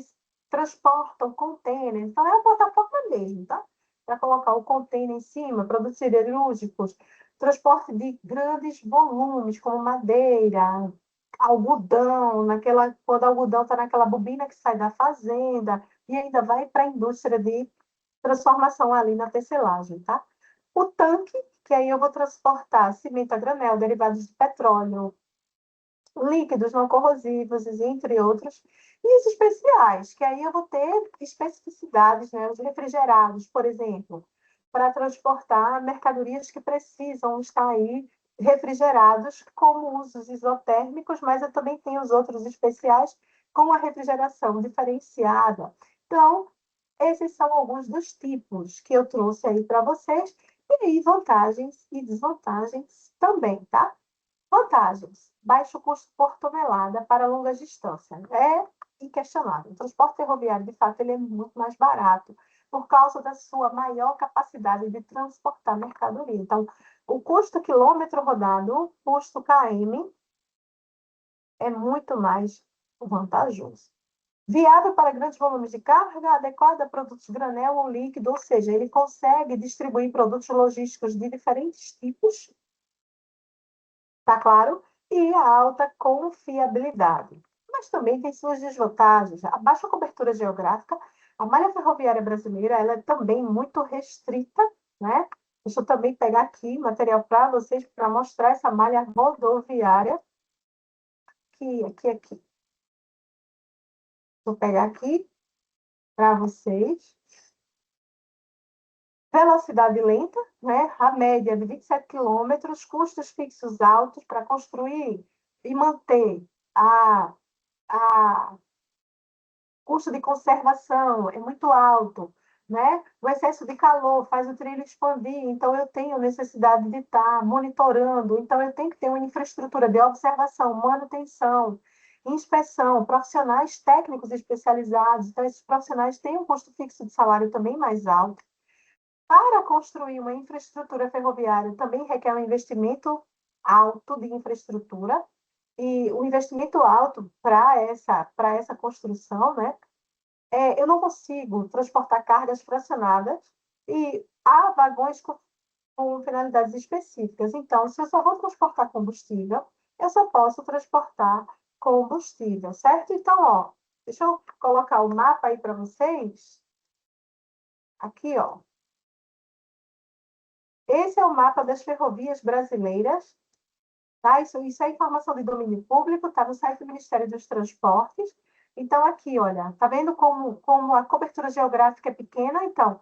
transportam containers. Então, é uma plataforma mesmo, tá? Para colocar o container em cima, produtos siderúrgicos, transporte de grandes volumes, como madeira, algodão, quando o algodão está naquela bobina que sai da fazenda e ainda vai para a indústria de transformação ali na tecelagem, tá? O tanque, que aí eu vou transportar cimento a granel, derivados de petróleo, líquidos não corrosivos, entre outros, e os especiais, que aí eu vou ter especificidades, né? Os refrigerados, por exemplo, para transportar mercadorias que precisam estar aí refrigerados, como usos isotérmicos, mas eu também tenho os outros especiais com a refrigeração diferenciada. Então, esses são alguns dos tipos que eu trouxe aí para vocês, e aí vantagens e desvantagens também, tá? Vantagens: baixo custo por tonelada para longas distâncias. É inquestionável. O transporte ferroviário, de fato, ele é muito mais barato por causa da sua maior capacidade de transportar mercadoria. Então, o custo quilômetro rodado, o custo KM, é muito mais vantajoso. Viável para grandes volumes de carga, adequada a produtos granel ou líquido, ou seja, ele consegue distribuir produtos logísticos de diferentes tipos, tá claro? E a alta confiabilidade. Mas também tem suas desvantagens. A baixa cobertura geográfica, a malha ferroviária brasileira, ela é também muito restrita, né? Deixa eu também pegar aqui material para vocês, para mostrar essa malha rodoviária, aqui. Vou pegar aqui para vocês. Velocidade lenta, né? A média de 27 quilômetros, custos fixos altos para construir e manter a custo de conservação é muito alto, né? O excesso de calor faz o trilho expandir, então eu tenho necessidade de estar monitorando, então eu tenho que ter uma infraestrutura de observação, manutenção, inspeção, profissionais técnicos especializados, então esses profissionais têm um custo fixo de salário também mais alto. Para construir uma infraestrutura ferroviária também requer um investimento alto de infraestrutura, e o investimento alto para essa construção, né? Eu não consigo transportar cargas fracionadas e há vagões com finalidades específicas. Então, se eu só vou transportar combustível, eu só posso transportar combustível, certo? Então, ó, deixa eu colocar o mapa aí para vocês. Aqui, ó. Esse é o mapa das ferrovias brasileiras, tá? Isso é informação de domínio público, está no site do Ministério dos Transportes. Então, aqui, olha, tá vendo como a cobertura geográfica é pequena? Então,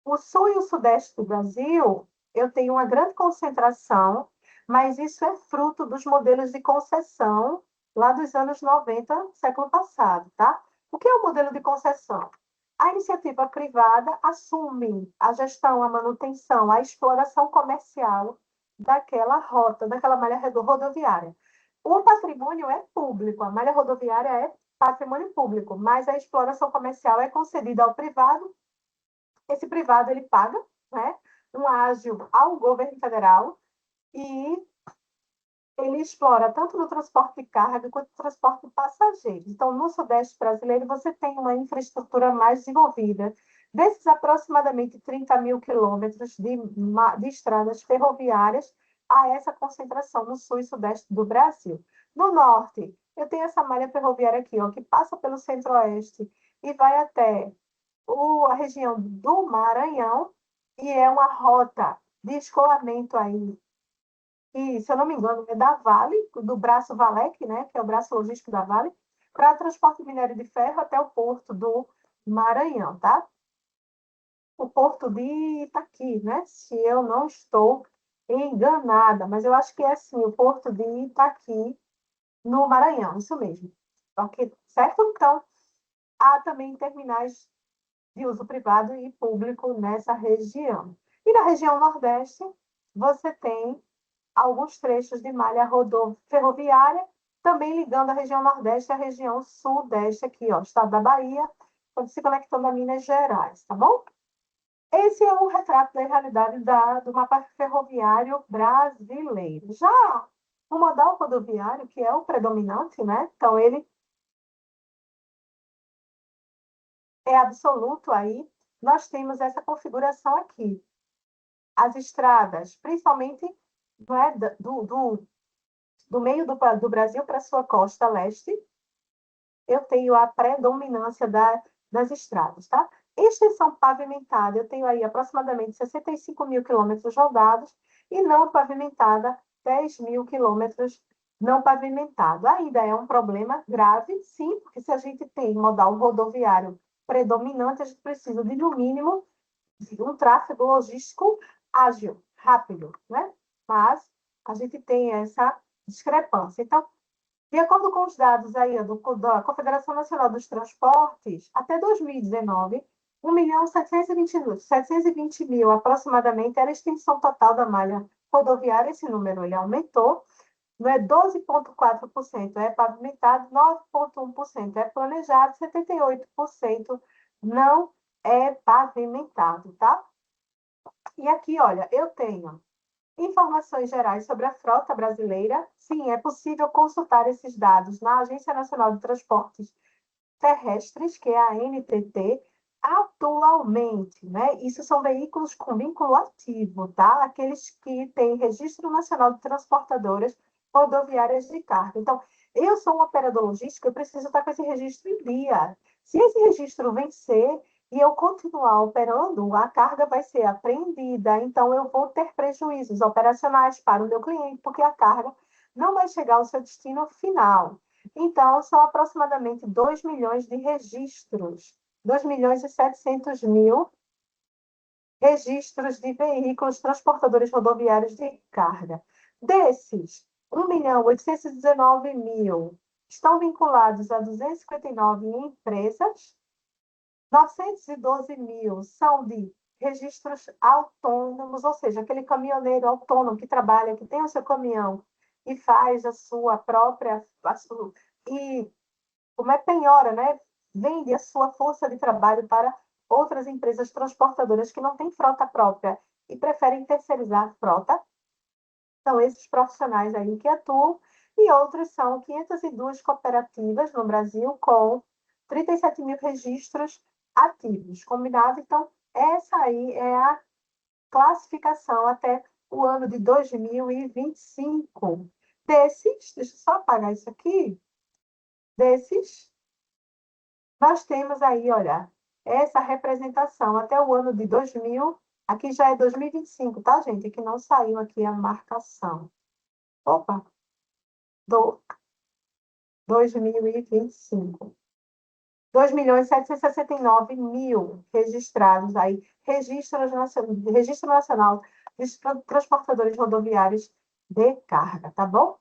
o sul e o sudeste do Brasil, eu tenho uma grande concentração, mas isso é fruto dos modelos de concessão lá dos anos 90, século passado, tá? O que é o modelo de concessão? A iniciativa privada assume a gestão, a manutenção, a exploração comercial daquela rota, daquela malha rodoviária. O patrimônio é público, a malha rodoviária é patrimônio público, mas a exploração comercial é concedida ao privado. Esse privado ele paga, né, um ágio ao governo federal e ele explora tanto no transporte de carga quanto no transporte de passageiros. Então, no Sudeste brasileiro, você tem uma infraestrutura mais desenvolvida. Desses aproximadamente 30 mil quilômetros de estradas ferroviárias, há essa concentração no Sul e Sudeste do Brasil. No Norte, eu tenho essa malha ferroviária aqui, ó, que passa pelo Centro-Oeste e vai até a região do Maranhão, e é uma rota de escoamento aí, e, se eu não me engano, é da Vale, do braço Valec, né, que é o braço logístico da Vale, para transporte de minério de ferro até o porto do Maranhão, tá? O porto de Itaqui, né? Se eu não estou enganada, mas eu acho que é assim, o porto de Itaqui, no Maranhão, isso mesmo. Ok, certo? Então, há também terminais de uso privado e público nessa região. E na região Nordeste, você tem alguns trechos de malha ferroviária, também ligando a região Nordeste à região Sudeste, aqui, ó, estado da Bahia, se conectando a Minas Gerais, tá bom? Esse é o retrato da realidade do mapa ferroviário brasileiro. Já o modal rodoviário, que é o predominante, né? Então, ele é absoluto aí. Nós temos essa configuração aqui. As estradas, principalmente, não é, do meio do Brasil para a sua costa leste, eu tenho a predominância das estradas, tá? Extensão pavimentada, eu tenho aí aproximadamente 65 mil quilômetros rodados e não pavimentada, 10 mil quilômetros não pavimentado. Ainda é um problema grave, sim, porque se a gente tem modal rodoviário predominante, a gente precisa de, no mínimo, um tráfego logístico ágil, rápido, né? Mas a gente tem essa discrepância. Então, de acordo com os dados aí da Confederação Nacional dos Transportes, até 2019, 1.720 mil aproximadamente era a extensão total da malha rodoviária. Esse número ele aumentou, não é 12,4% é pavimentado, 9,1% é planejado, 78% não é pavimentado, tá? E aqui, olha, eu tenho informações gerais sobre a frota brasileira. Sim, é possível consultar esses dados na Agência Nacional de Transportes terrestres, que é a NTT, atualmente, né? Isso são veículos com vínculo ativo, tá? Aqueles que têm Registro Nacional de Transportadoras Rodoviárias de Carga. Então, eu sou um operador logístico, eu preciso estar com esse registro em dia. Se esse registro vencer e eu continuar operando, a carga vai ser apreendida, então eu vou ter prejuízos operacionais para o meu cliente, porque a carga não vai chegar ao seu destino final. Então, são aproximadamente 2 milhões de registros, 2 milhões e 700 mil registros de veículos transportadores rodoviários de carga. Desses, 1 milhão 819 mil estão vinculados a 259 empresas, 912 mil são de registros autônomos, ou seja, aquele caminhoneiro autônomo que trabalha, que tem o seu caminhão e faz a sua própria, e como é penhora, né? Vende a sua força de trabalho para outras empresas transportadoras que não têm frota própria e preferem terceirizar a frota. São esses profissionais aí que atuam, e outros são 502 cooperativas no Brasil com 37 mil registros ativos. Combinado? Então, essa aí é a classificação até o ano de 2025. Desses, deixa eu só apagar isso aqui, desses, nós temos aí, olha, essa representação até o ano de 2000, aqui já é 2025, tá, gente? Aqui não saiu aqui a marcação. Opa, do 2025. 2 milhões 769 mil registrados aí, Registro Nacional de Transportadores Rodoviários de Carga, tá bom?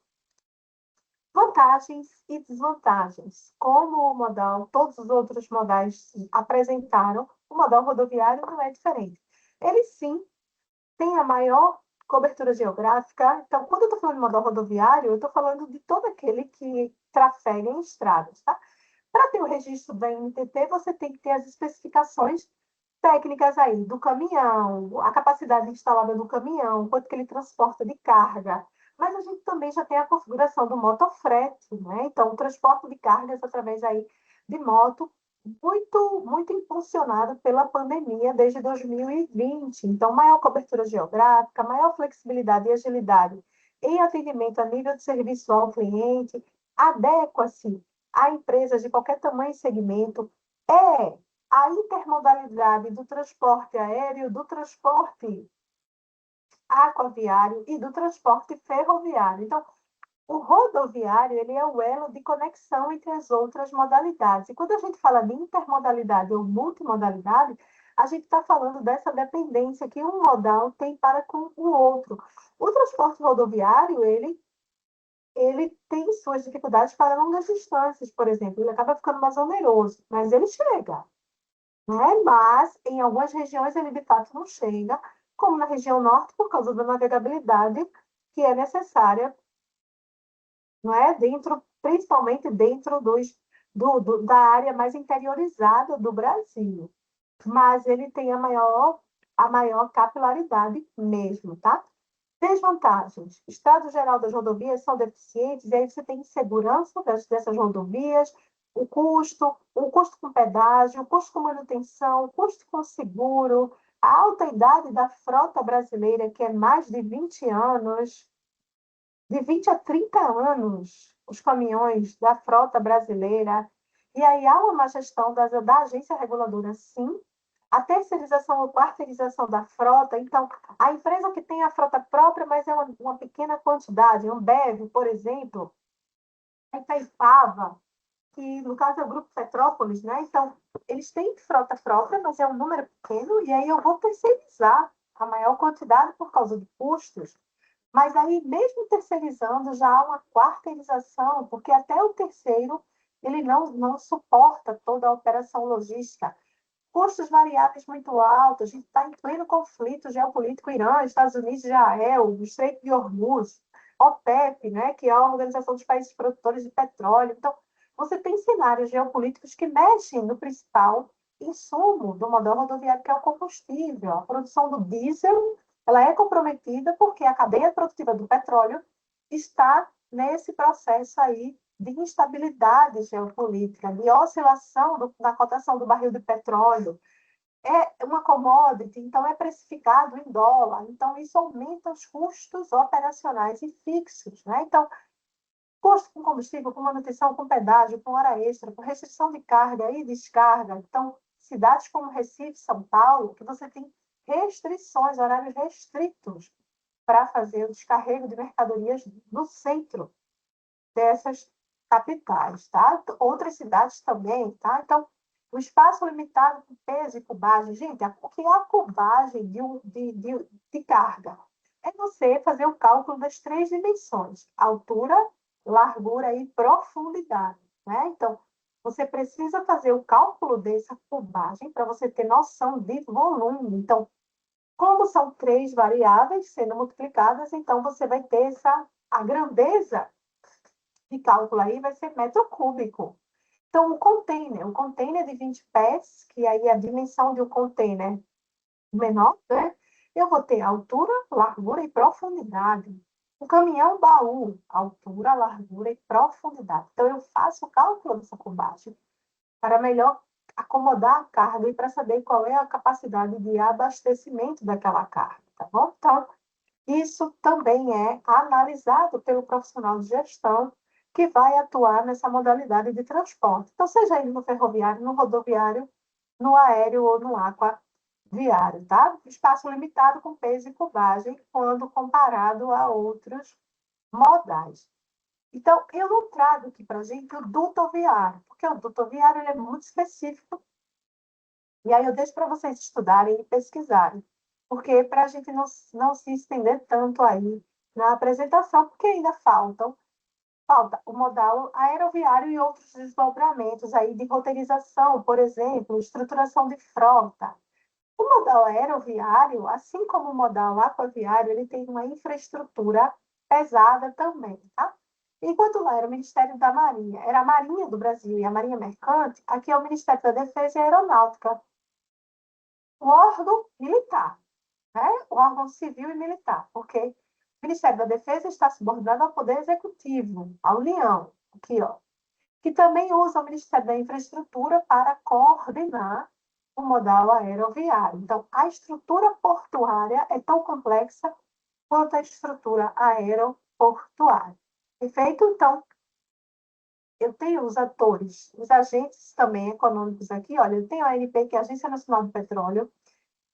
Vantagens e desvantagens. Como o modal, todos os outros modais apresentaram, o modal rodoviário não é diferente. Ele sim tem a maior cobertura geográfica. Então, quando eu estou falando de modal rodoviário, eu estou falando de todo aquele que trafega em estradas, tá? Para ter o registro da NTT, você tem que ter as especificações técnicas aí do caminhão, a capacidade instalada do caminhão, quanto que ele transporta de carga. Mas a gente também já tem a configuração do motofrete, né? Então, o transporte de cargas através aí de moto, muito impulsionado pela pandemia desde 2020. Então, maior cobertura geográfica, maior flexibilidade e agilidade em atendimento a nível de serviço ao cliente, adequa-se a empresas de qualquer tamanho e segmento, é a intermodalidade do transporte aéreo, do transporte aquaviário e do transporte ferroviário. Então, o rodoviário, ele é o elo de conexão entre as outras modalidades. E quando a gente fala de intermodalidade ou multimodalidade, a gente está falando dessa dependência que um modal tem para com o outro. O transporte rodoviário, ele tem suas dificuldades para longas distâncias, por exemplo. Ele acaba ficando mais oneroso, mas ele chega, né? Mas em algumas regiões ele de fato não chega, como na região norte, por causa da navegabilidade que é necessária, não é? Dentro, principalmente dentro da área mais interiorizada do Brasil. Mas ele tem a maior capilaridade mesmo, tá? Desvantagens. O estado geral das rodovias são deficientes, e aí você tem insegurança dessas rodovias, o custo com pedágio, o custo com manutenção, o custo com seguro, a alta idade da frota brasileira, que é mais de 20 anos, de 20 a 30 anos, os caminhões da frota brasileira. E aí há uma má gestão da agência reguladora, sim, a terceirização ou quarteirização da frota. Então, a empresa que tem a frota própria, mas é uma pequena quantidade, Ambev, por exemplo, a Itaipava, que no caso é o Grupo Petrópolis, né? Então, eles têm frota própria, mas é um número pequeno, e aí eu vou terceirizar a maior quantidade por causa de custos. Mas aí, mesmo terceirizando, já há uma quarteirização, porque até o terceiro ele não suporta toda a operação logística. Custos variáveis muito altos, a gente está em pleno conflito geopolítico Irã, Estados Unidos, Israel, o Estreito de Hormuz, OPEP, né, que é a Organização dos Países Produtores de Petróleo. Então, você tem cenários geopolíticos que mexem no principal insumo do modelo rodoviário, que é o combustível. A produção do diesel, ela é comprometida porque a cadeia produtiva do petróleo está nesse processo aí de instabilidade geopolítica, de oscilação da cotação do barril de petróleo. É uma commodity, então é precificado em dólar, então isso aumenta os custos operacionais e fixos, né? Então, custo com combustível, com manutenção, com pedágio, com hora extra, com restrição de carga e descarga. Então, cidades como Recife, São Paulo, que você tem restrições, horários restritos para fazer o descarrego de mercadorias no centro dessas capitais, tá? Outras cidades também, tá? Então, o espaço limitado com peso e cubagem. Gente, o que é a cubagem de carga? É você fazer o cálculo das três dimensões: altura, largura e profundidade, né? Então, você precisa fazer o cálculo dessa cubagem para você ter noção de volume. Então, como são três variáveis sendo multiplicadas, então você vai ter a grandeza de cálculo aí vai ser metro cúbico. Então, o container de 20 pés, que aí é a dimensão de um container menor, né? Eu vou ter altura, largura e profundidade. O caminhão baú, altura, largura e profundidade. Então, eu faço o cálculo dessa cubagem para melhor acomodar a carga e para saber qual é a capacidade de abastecimento daquela carga, tá bom? Então, isso também é analisado pelo profissional de gestão que vai atuar nessa modalidade de transporte. Então, seja ele no ferroviário, no rodoviário, no aéreo ou no aquaviário, tá? Espaço limitado com peso e cubagem quando comparado a outros modais. Então, eu não trago aqui para a gente o dutoviário, porque o dutoviário ele é muito específico, e aí eu deixo para vocês estudarem e pesquisarem, porque para a gente não se estender tanto aí na apresentação, porque ainda falta o modal aeroviário e outros desdobramentos aí de roteirização, por exemplo, estruturação de frota. O modal aeroviário, assim como o modal aquaviário, ele tem uma infraestrutura pesada também, tá? Enquanto lá era o Ministério da Marinha, era a Marinha do Brasil e a Marinha Mercante, aqui é o Ministério da Defesa e Aeronáutica, o órgão militar, né? O órgão civil e militar, porque o Ministério da Defesa está subordinado ao Poder Executivo, à União, aqui, ó, que também usa o Ministério da Infraestrutura para coordenar o modal aeroviário. Então, a estrutura portuária é tão complexa quanto a estrutura aeroportuária. Perfeito? Então, eu tenho os atores, os agentes também econômicos aqui. Olha, eu tenho a ANP, que é a Agência Nacional do Petróleo.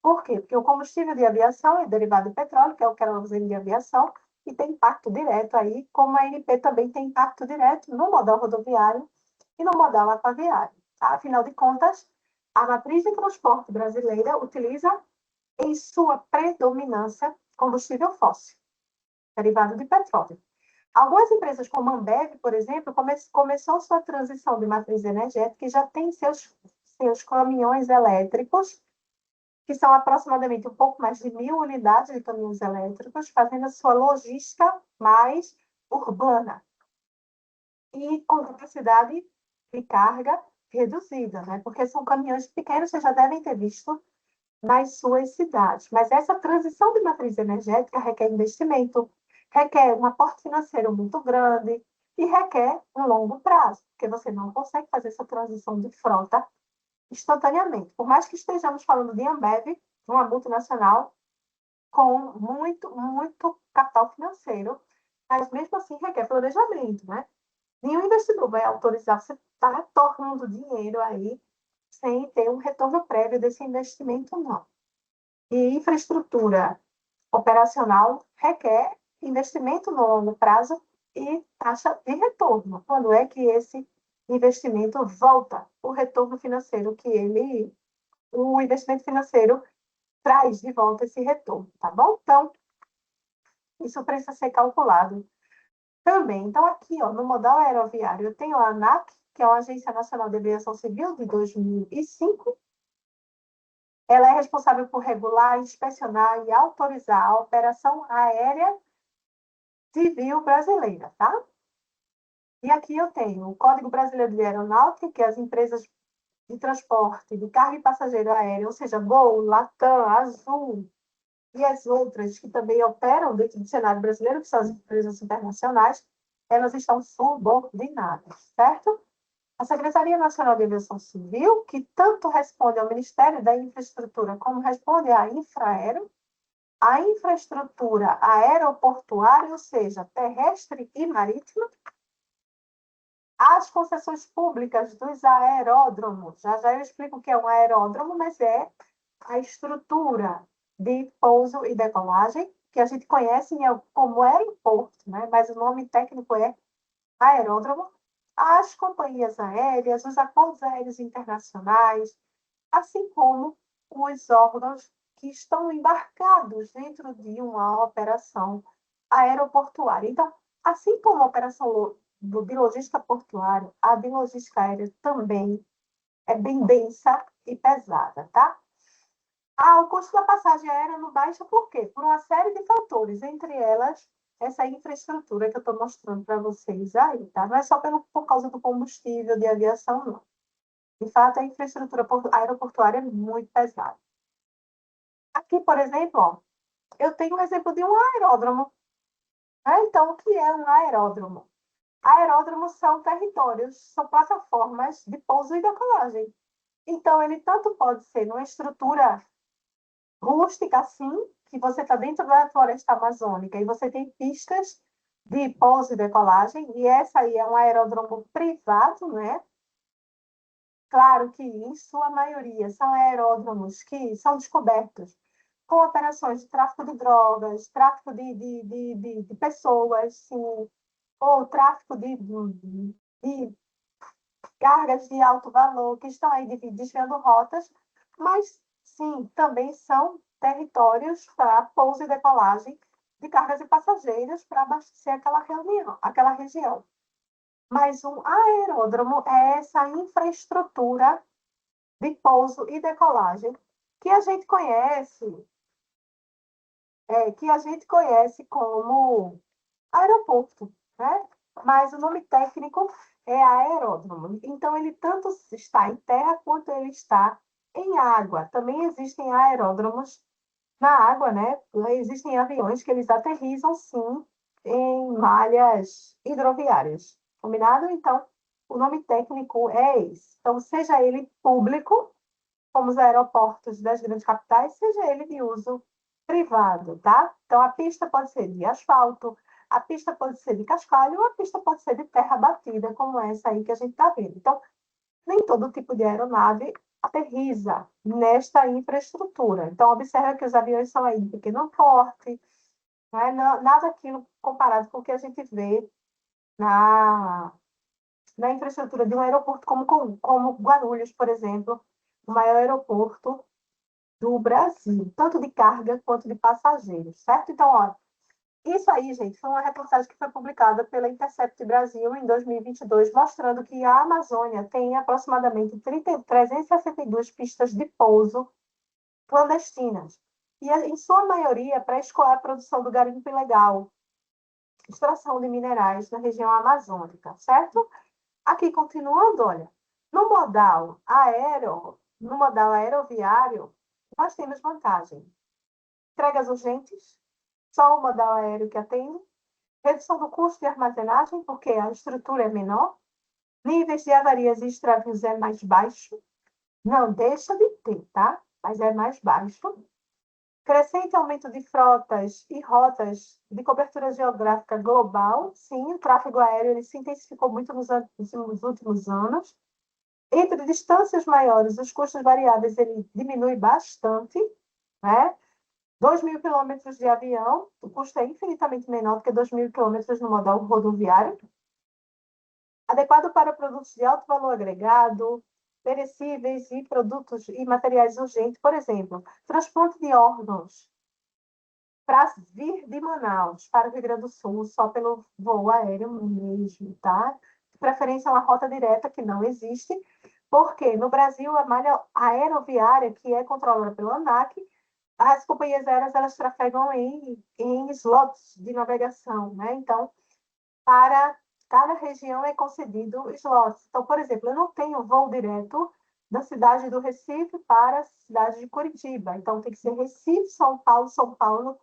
Por quê? Porque o combustível de aviação é derivado de petróleo, que é o querosene de aviação, e tem impacto direto aí, como a ANP também tem impacto direto no modal rodoviário e no modal aquaviário. Tá? Afinal de contas, a matriz de transporte brasileira utiliza, em sua predominância, combustível fóssil, derivado de petróleo. Algumas empresas, como a Ambev, por exemplo, começou sua transição de matriz energética e já tem seus caminhões elétricos, que são aproximadamente um pouco mais de 1.000 unidades de caminhões elétricos, fazendo a sua logística mais urbana e com capacidade de carga reduzida, né? Porque são caminhões pequenos, vocês já devem ter visto nas suas cidades. Mas essa transição de matriz energética requer investimento, requer um aporte financeiro muito grande e requer um longo prazo, porque você não consegue fazer essa transição de frota instantaneamente. Por mais que estejamos falando de Ambev, uma multinacional com muito capital financeiro, mas mesmo assim requer planejamento, né? Nenhum investidor vai autorizar você estar tornando dinheiro aí sem ter um retorno prévio desse investimento, não. E infraestrutura operacional requer investimento no longo prazo e taxa de retorno. Quando é que esse investimento volta? O retorno financeiro o investimento financeiro traz de volta esse retorno, tá bom? Então, isso precisa ser calculado também. Então, aqui, ó, no modal aeroviário, eu tenho a ANAC, que é a Agência Nacional de Aviação Civil, de 2005. Ela é responsável por regular, inspecionar e autorizar a operação aérea civil brasileira, tá? E aqui eu tenho o Código Brasileiro de Aeronáutica, que é as empresas de transporte de carga e passageiro aéreo, ou seja, Gol, Latam, Azul e as outras que também operam dentro do cenário brasileiro, que são as empresas internacionais. elas estão subordinadas, certo? A Secretaria Nacional de Aviação Civil, que tanto responde ao Ministério da Infraestrutura como responde à Infraero, a infraestrutura aeroportuária, ou seja, terrestre e marítima, as concessões públicas dos aeródromos. Já já eu explico o que é um aeródromo, mas é a estrutura de pouso e decolagem, que a gente conhece como aeroporto, né? Mas o nome técnico é aeródromo. As companhias aéreas, os acordos aéreos internacionais, assim como os órgãos que estão embarcados dentro de uma operação aeroportuária. Então, assim como a operação de logística portuária, a de logística aérea também é bem densa e pesada, tá? O custo da passagem aérea não baixa por quê? Por uma série de fatores, entre elas essa infraestrutura que eu estou mostrando para vocês aí, tá? Não é só por causa do combustível de aviação, não. De fato, a infraestrutura aeroportuária é muito pesada. Aqui, por exemplo, ó, eu tenho um exemplo de um aeródromo. Né? Então, o que é um aeródromo? Aeródromos são territórios, são plataformas de pouso e decolagem. Então, ele tanto pode ser numa estrutura rústica, assim, que você está dentro da floresta amazônica e você tem pistas de pouso e decolagem, e essa aí é um aeródromo privado, né? Claro que, em sua maioria, são aeródromos que são descobertos com operações de tráfico de drogas, tráfico de pessoas, sim, ou tráfico de cargas de alto valor, que estão aí desviando rotas, mas, sim, também são territórios para pouso e decolagem de cargas e passageiros para abastecer aquela região. Mas um aeródromo é essa infraestrutura de pouso e decolagem que a gente conhece, como aeroporto, né? Mas o nome técnico é aeródromo. Então, ele tanto está em terra quanto ele está em água. Também existem aeródromos na água, né? Existem aviões que eles aterrissam, sim, em malhas hidroviárias. Combinado? Então, o nome técnico é esse. Então, seja ele público, como os aeroportos das grandes capitais, seja ele de uso privado, tá? Então, a pista pode ser de asfalto, a pista pode ser de cascalho, ou a pista pode ser de terra batida, como essa aí que a gente está vendo. Então, nem todo tipo de aeronave aterriza nesta infraestrutura. Então, observa que os aviões são aí de pequeno porte, né? Nada aquilo comparado com o que a gente vê na, na infraestrutura de um aeroporto como Guarulhos, por exemplo, o maior aeroporto do Brasil, tanto de carga quanto de passageiros, certo? Então, olha, isso aí, gente, foi uma reportagem que foi publicada pela Intercept Brasil em 2022, mostrando que a Amazônia tem aproximadamente 362 pistas de pouso clandestinas, e em sua maioria para escoar a produção do garimpo ilegal, extração de minerais na região amazônica, certo? Aqui, continuando, olha, no modal aeroviário, nós temos vantagem. Entregas urgentes, só o modal aéreo que atende, redução do custo de armazenagem, porque a estrutura é menor, níveis de avarias e extravios é mais baixo, não deixa de ter, tá? Mas é mais baixo. Crescente aumento de frotas e rotas de cobertura geográfica global, sim, o tráfego aéreo ele se intensificou muito nos últimos anos. Entre distâncias maiores, os custos variáveis ele diminui bastante, né? 2.000 quilômetros de avião, o custo é infinitamente menor do que 2.000 quilômetros no modal rodoviário. Adequado para produtos de alto valor agregado, perecíveis e produtos e materiais urgentes, por exemplo, transporte de órgãos para vir de Manaus para o Rio Grande do Sul só pelo voo aéreo mesmo, tá? De preferência uma rota direta que não existe, porque no Brasil a malha aeroviária, que é controlada pela ANAC, as companhias aéreas elas trafegam em slots de navegação, né? Então, para cada região é concedido slots. Então, por exemplo, eu não tenho voo direto da cidade do Recife para a cidade de Curitiba. Então, tem que ser Recife, São Paulo,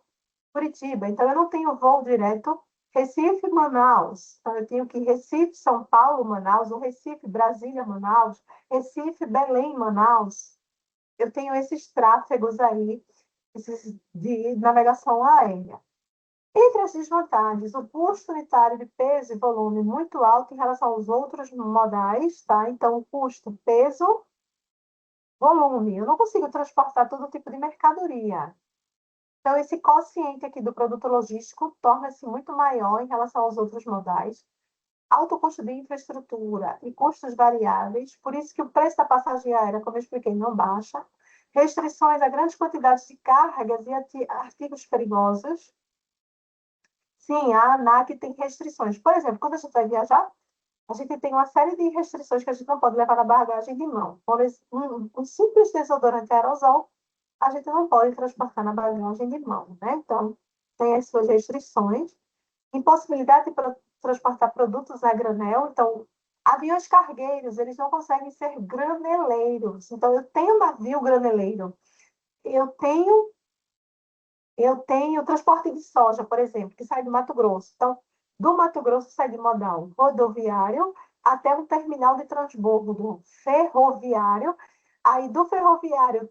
Curitiba. Então, eu não tenho voo direto Recife, Manaus. Então, eu tenho que Recife, São Paulo, Manaus, ou Recife, Brasília, Manaus, Recife, Belém, Manaus. Eu tenho esses tráfegos aí, esses de navegação aérea. Entre as desvantagens, o custo unitário de peso e volume muito alto em relação aos outros modais, tá? Então, o custo, peso, volume. Eu não consigo transportar todo tipo de mercadoria. Então, esse quociente aqui do produto logístico torna-se muito maior em relação aos outros modais. Alto custo de infraestrutura e custos variáveis, por isso que o preço da passagem aérea, como eu expliquei, não baixa. Restrições a grandes quantidades de cargas e artigos perigosos. Sim, a ANAC tem restrições. Por exemplo, quando a gente vai viajar, a gente tem uma série de restrições que a gente não pode levar na bagagem de mão. Por exemplo, um simples desodorante aerosol, a gente não pode transportar na bagagem de mão, né? Então, tem as suas restrições. Impossibilidade de transportar produtos a granel. Então, aviões cargueiros, eles não conseguem ser graneleiros. Então, eu tenho navio graneleiro. Eu tenho eu tenho transporte de soja, por exemplo, que sai do Mato Grosso. Então, do Mato Grosso sai de modal rodoviário até um terminal de transbordo ferroviário. Aí, do ferroviário,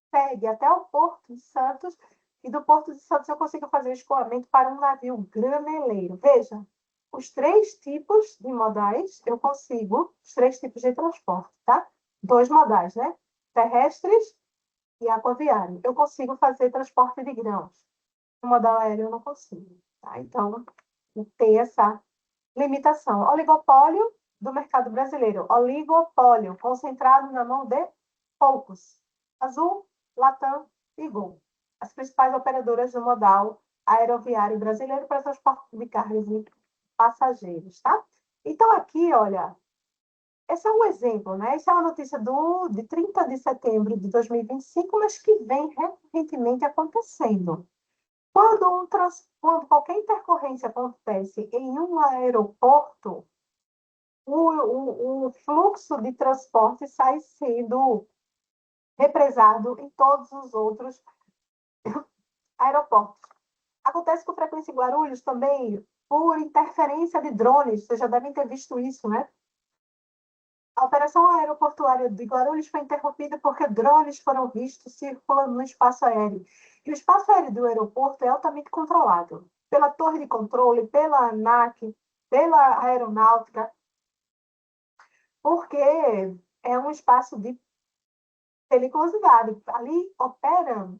segue até o Porto de Santos. E do Porto de Santos eu consigo fazer o escoamento para um navio graneleiro. Veja, os três tipos de modais eu consigo, os três tipos de transporte, tá? Dois modais, né? Terrestres e aquaviário. Eu consigo fazer transporte de grãos. No modal aéreo eu não consigo. Tá? Então, tem essa limitação. Oligopólio do mercado brasileiro. Oligopólio, concentrado na mão de poucos. Azul, Latam e Gol. As principais operadoras do modal aeroviário brasileiro para transporte de cargas e passageiros. Tá? Então, aqui, olha, esse é um exemplo, né? Isso é uma notícia de 30 de setembro de 2025, mas que vem recentemente acontecendo. Quando qualquer intercorrência acontece em um aeroporto, o fluxo de transporte sai sendo represado em todos os outros aeroportos. Acontece com frequência em Guarulhos também, por interferência de drones, vocês já devem ter visto isso, né? A operação aeroportuária de Guarulhos foi interrompida porque drones foram vistos circulando no espaço aéreo. E o espaço aéreo do aeroporto é altamente controlado pela torre de controle, pela ANAC, pela aeronáutica, porque é um espaço de periculosidade. Ali opera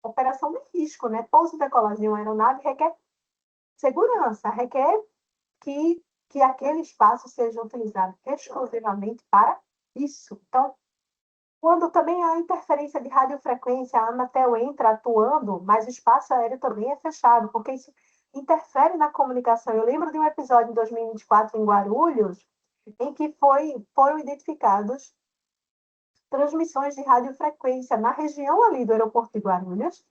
operação de risco, né? Pouso e decolagem de uma aeronave requer segurança, requer que aquele espaço seja utilizado exclusivamente para isso. Então, quando também há interferência de radiofrequência, a Anatel entra atuando, mas o espaço aéreo também é fechado, porque isso interfere na comunicação. Eu lembro de um episódio em 2024 em Guarulhos, em que foram identificados transmissões de radiofrequência na região ali do aeroporto de Guarulhos,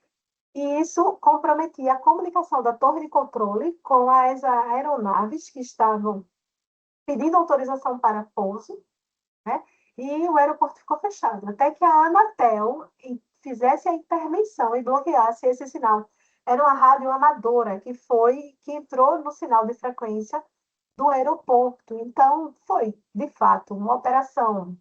e isso comprometia a comunicação da torre de controle com as aeronaves que estavam pedindo autorização para pouso, né? E o aeroporto ficou fechado, até que a Anatel fizesse a intervenção e bloqueasse esse sinal. Era uma rádio amadora que entrou no sinal de frequência do aeroporto. Então, foi, de fato, uma operação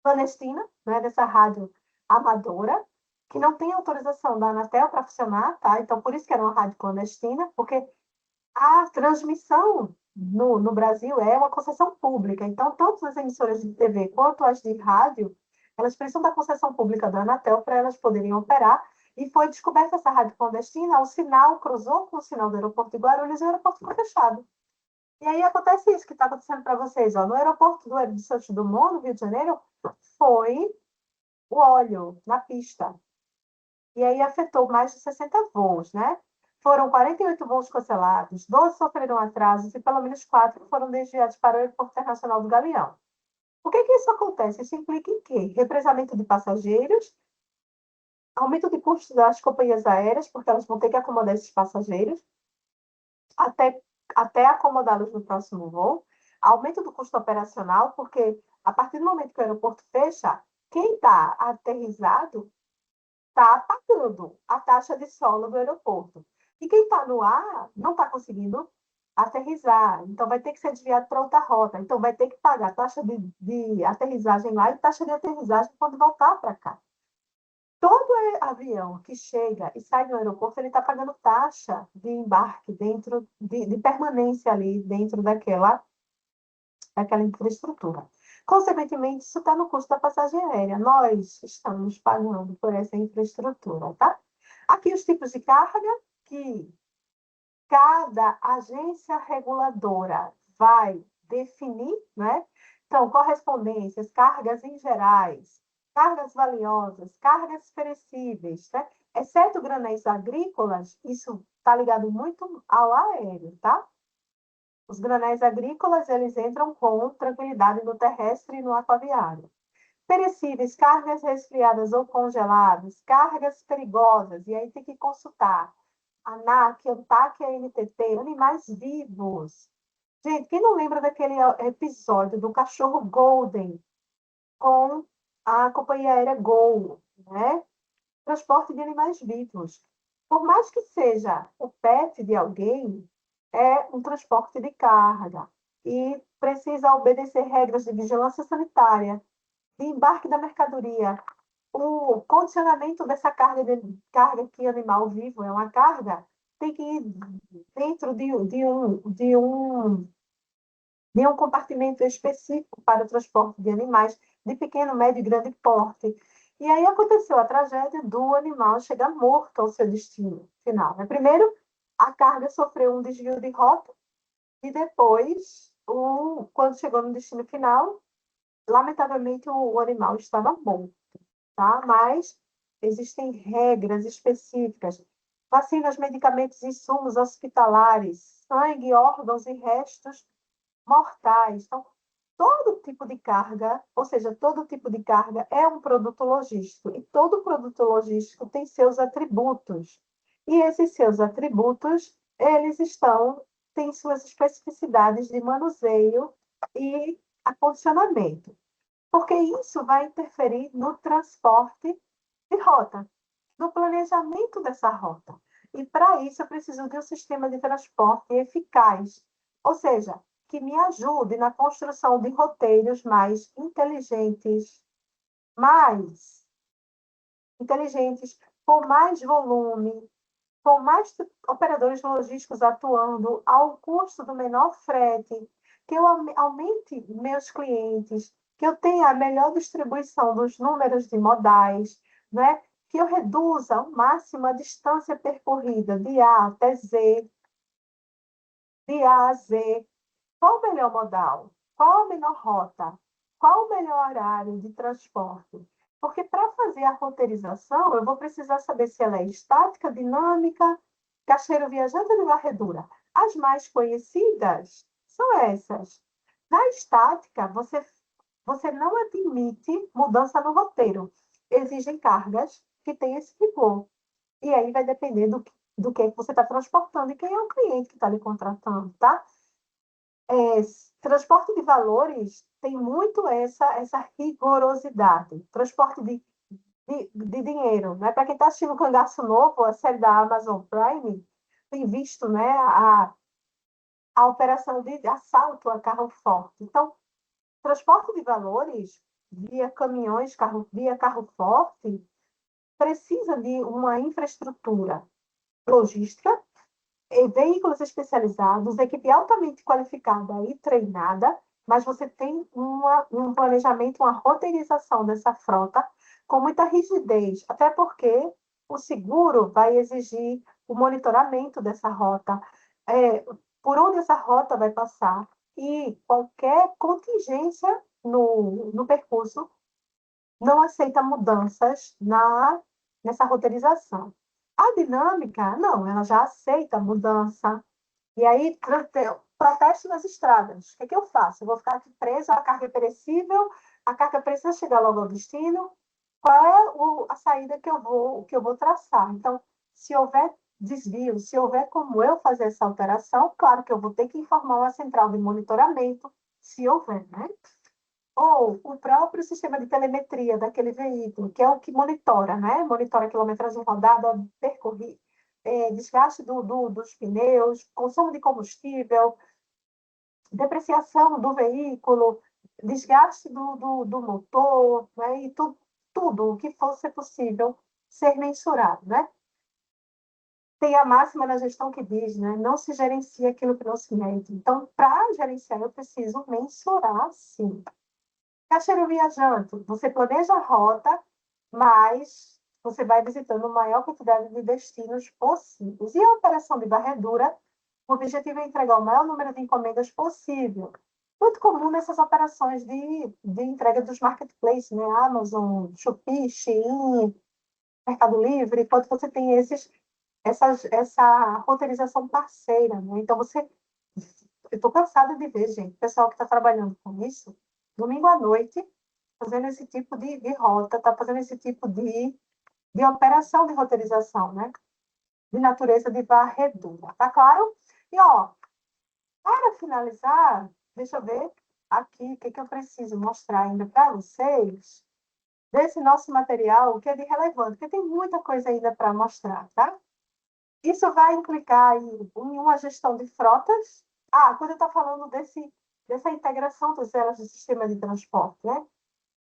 clandestina, né, dessa rádio amadora, que não tem autorização da Anatel para funcionar, tá? Então, por isso que era uma rádio clandestina, porque a transmissão no Brasil é uma concessão pública. Então, tanto as emissoras de TV quanto as de rádio, elas precisam da concessão pública da Anatel para elas poderem operar. E foi descoberta essa rádio clandestina, o sinal cruzou com o sinal do aeroporto de Guarulhos e o aeroporto ficou fechado. E aí acontece isso que está acontecendo para vocês. Ó. No aeroporto de Santos Dumont, no Rio de Janeiro, foi o óleo na pista. E aí afetou mais de 60 voos, né? Foram 48 voos cancelados, 12 sofreram atrasos e pelo menos 4 foram desviados para o Aeroporto Internacional do Galeão. Por que isso acontece? Isso implica em quê? Represamento de passageiros, aumento de custos das companhias aéreas, porque elas vão ter que acomodar esses passageiros, até, até acomodá-los no próximo voo, aumento do custo operacional, porque a partir do momento que o aeroporto fecha, quem está aterrissado está pagando a taxa de solo do aeroporto. E quem está no ar não está conseguindo aterrissar, então vai ter que ser desviado para outra rota, então vai ter que pagar taxa de aterrissagem lá e taxa de aterrissagem quando voltar para cá. Todo avião que chega e sai do aeroporto, ele está pagando taxa de embarque dentro, de permanência ali dentro daquela infraestrutura. Consequentemente, isso está no custo da passagem aérea. Nós estamos pagando por essa infraestrutura, tá? Aqui os tipos de carga que cada agência reguladora vai definir, né? Então, correspondências, cargas em gerais, cargas valiosas, cargas perecíveis, né? Exceto granéis agrícolas, isso está ligado muito ao aéreo, tá? Os granéis agrícolas, eles entram com tranquilidade no terrestre e no aquaviário. Perecíveis, cargas resfriadas ou congeladas, cargas perigosas, e aí tem que consultar ANAC, ANTAC e NTT, animais vivos. Gente, quem não lembra daquele episódio do cachorro Golden com a companhia aérea Gol, né? Transporte de animais vivos. Por mais que seja o pet de alguém, é um transporte de carga e precisa obedecer regras de vigilância sanitária, de embarque da mercadoria. O condicionamento dessa carga que animal vivo é uma carga, tem que ir dentro de um compartimento específico para o transporte de animais de pequeno, médio e grande porte. E aí aconteceu a tragédia do animal chegar morto ao seu destino final. Né? Primeiro, a carga sofreu um desvio de rota e depois, quando chegou no destino final, lamentavelmente o animal estava morto. Tá? Mas existem regras específicas. Vacinas, medicamentos, insumos hospitalares, sangue, órgãos e restos mortais. Então, todo tipo de carga, ou seja, todo tipo de carga é um produto logístico. E todo produto logístico tem seus atributos. E esses seus atributos, têm suas especificidades de manuseio e acondicionamento. Porque isso vai interferir no transporte de rota, no planejamento dessa rota. E para isso eu preciso de um sistema de transporte eficaz, ou seja, que me ajude na construção de roteiros mais inteligentes, com mais volume, com mais operadores logísticos atuando, ao custo do menor frete, que eu aumente meus clientes, que eu tenha a melhor distribuição dos números de modais, né? Que eu reduza ao máximo a distância percorrida de A até Z, de A a Z. Qual o melhor modal? Qual a melhor rota? Qual o melhor horário de transporte? Porque para fazer a roteirização, eu vou precisar saber se ela é estática, dinâmica, caixeiro viajante ou de varredura. As mais conhecidas são essas. Na estática, você não admite mudança no roteiro. Existem cargas que têm esse rigor. E aí vai depender do que você está transportando e quem é o cliente que está lhe contratando, tá? Transporte de valores tem muito essa rigorosidade. Transporte de dinheiro. Né? Para quem está assistindo o Cangaço Novo, a série da Amazon Prime, tem visto, né, a operação de assalto a carro forte. Então, transporte de valores via caminhões, via carro forte, precisa de uma infraestrutura logística, veículos especializados, equipe altamente qualificada e treinada, mas você tem um planejamento, uma roteirização dessa frota com muita rigidez, até porque o seguro vai exigir o monitoramento dessa rota, por onde essa rota vai passar, e qualquer contingência no percurso não aceita mudanças nessa roteirização. A dinâmica, não, ela já aceita a mudança. E aí, protesto nas estradas. O que, é que eu faço? Eu vou ficar aqui presa à carga perecível, a carga precisa chegar logo ao destino. Qual é a saída que eu vou traçar? Então, se houver desvio, se houver como eu fazer essa alteração, claro que eu vou ter que informar uma central de monitoramento, se houver, né? Ou o próprio sistema de telemetria daquele veículo, que é o que monitora, né? Monitora a quilometragem rodada, desgaste dos pneus, consumo de combustível, depreciação do veículo, desgaste do motor, né? E tudo o que fosse possível ser mensurado, né? Tem a máxima da gestão que diz, né? Não se gerencia aquilo que não se mede. Então, para gerenciar, eu preciso mensurar, sim. Caixeiro viajante, você planeja a rota, mas você vai visitando a maior quantidade de destinos possíveis. E a operação de varredura, o objetivo é entregar o maior número de encomendas possível. Muito comum nessas operações de entrega dos marketplaces, né? Amazon, Shopee, Shein, Mercado Livre, quando você tem essa roteirização parceira, né? Então, eu estou cansada de ver, gente, o pessoal que está trabalhando com isso, domingo à noite, fazendo esse tipo de rota, está fazendo esse tipo de operação de roteirização, né? De natureza de varredura, tá claro? E, ó, para finalizar, deixa eu ver aqui o que eu preciso mostrar ainda para vocês desse nosso material, que é de relevante, porque tem muita coisa ainda para mostrar, tá? Isso vai implicar em uma gestão de frotas. Quando eu estou falando dessa integração dos elos do sistema de transporte, né?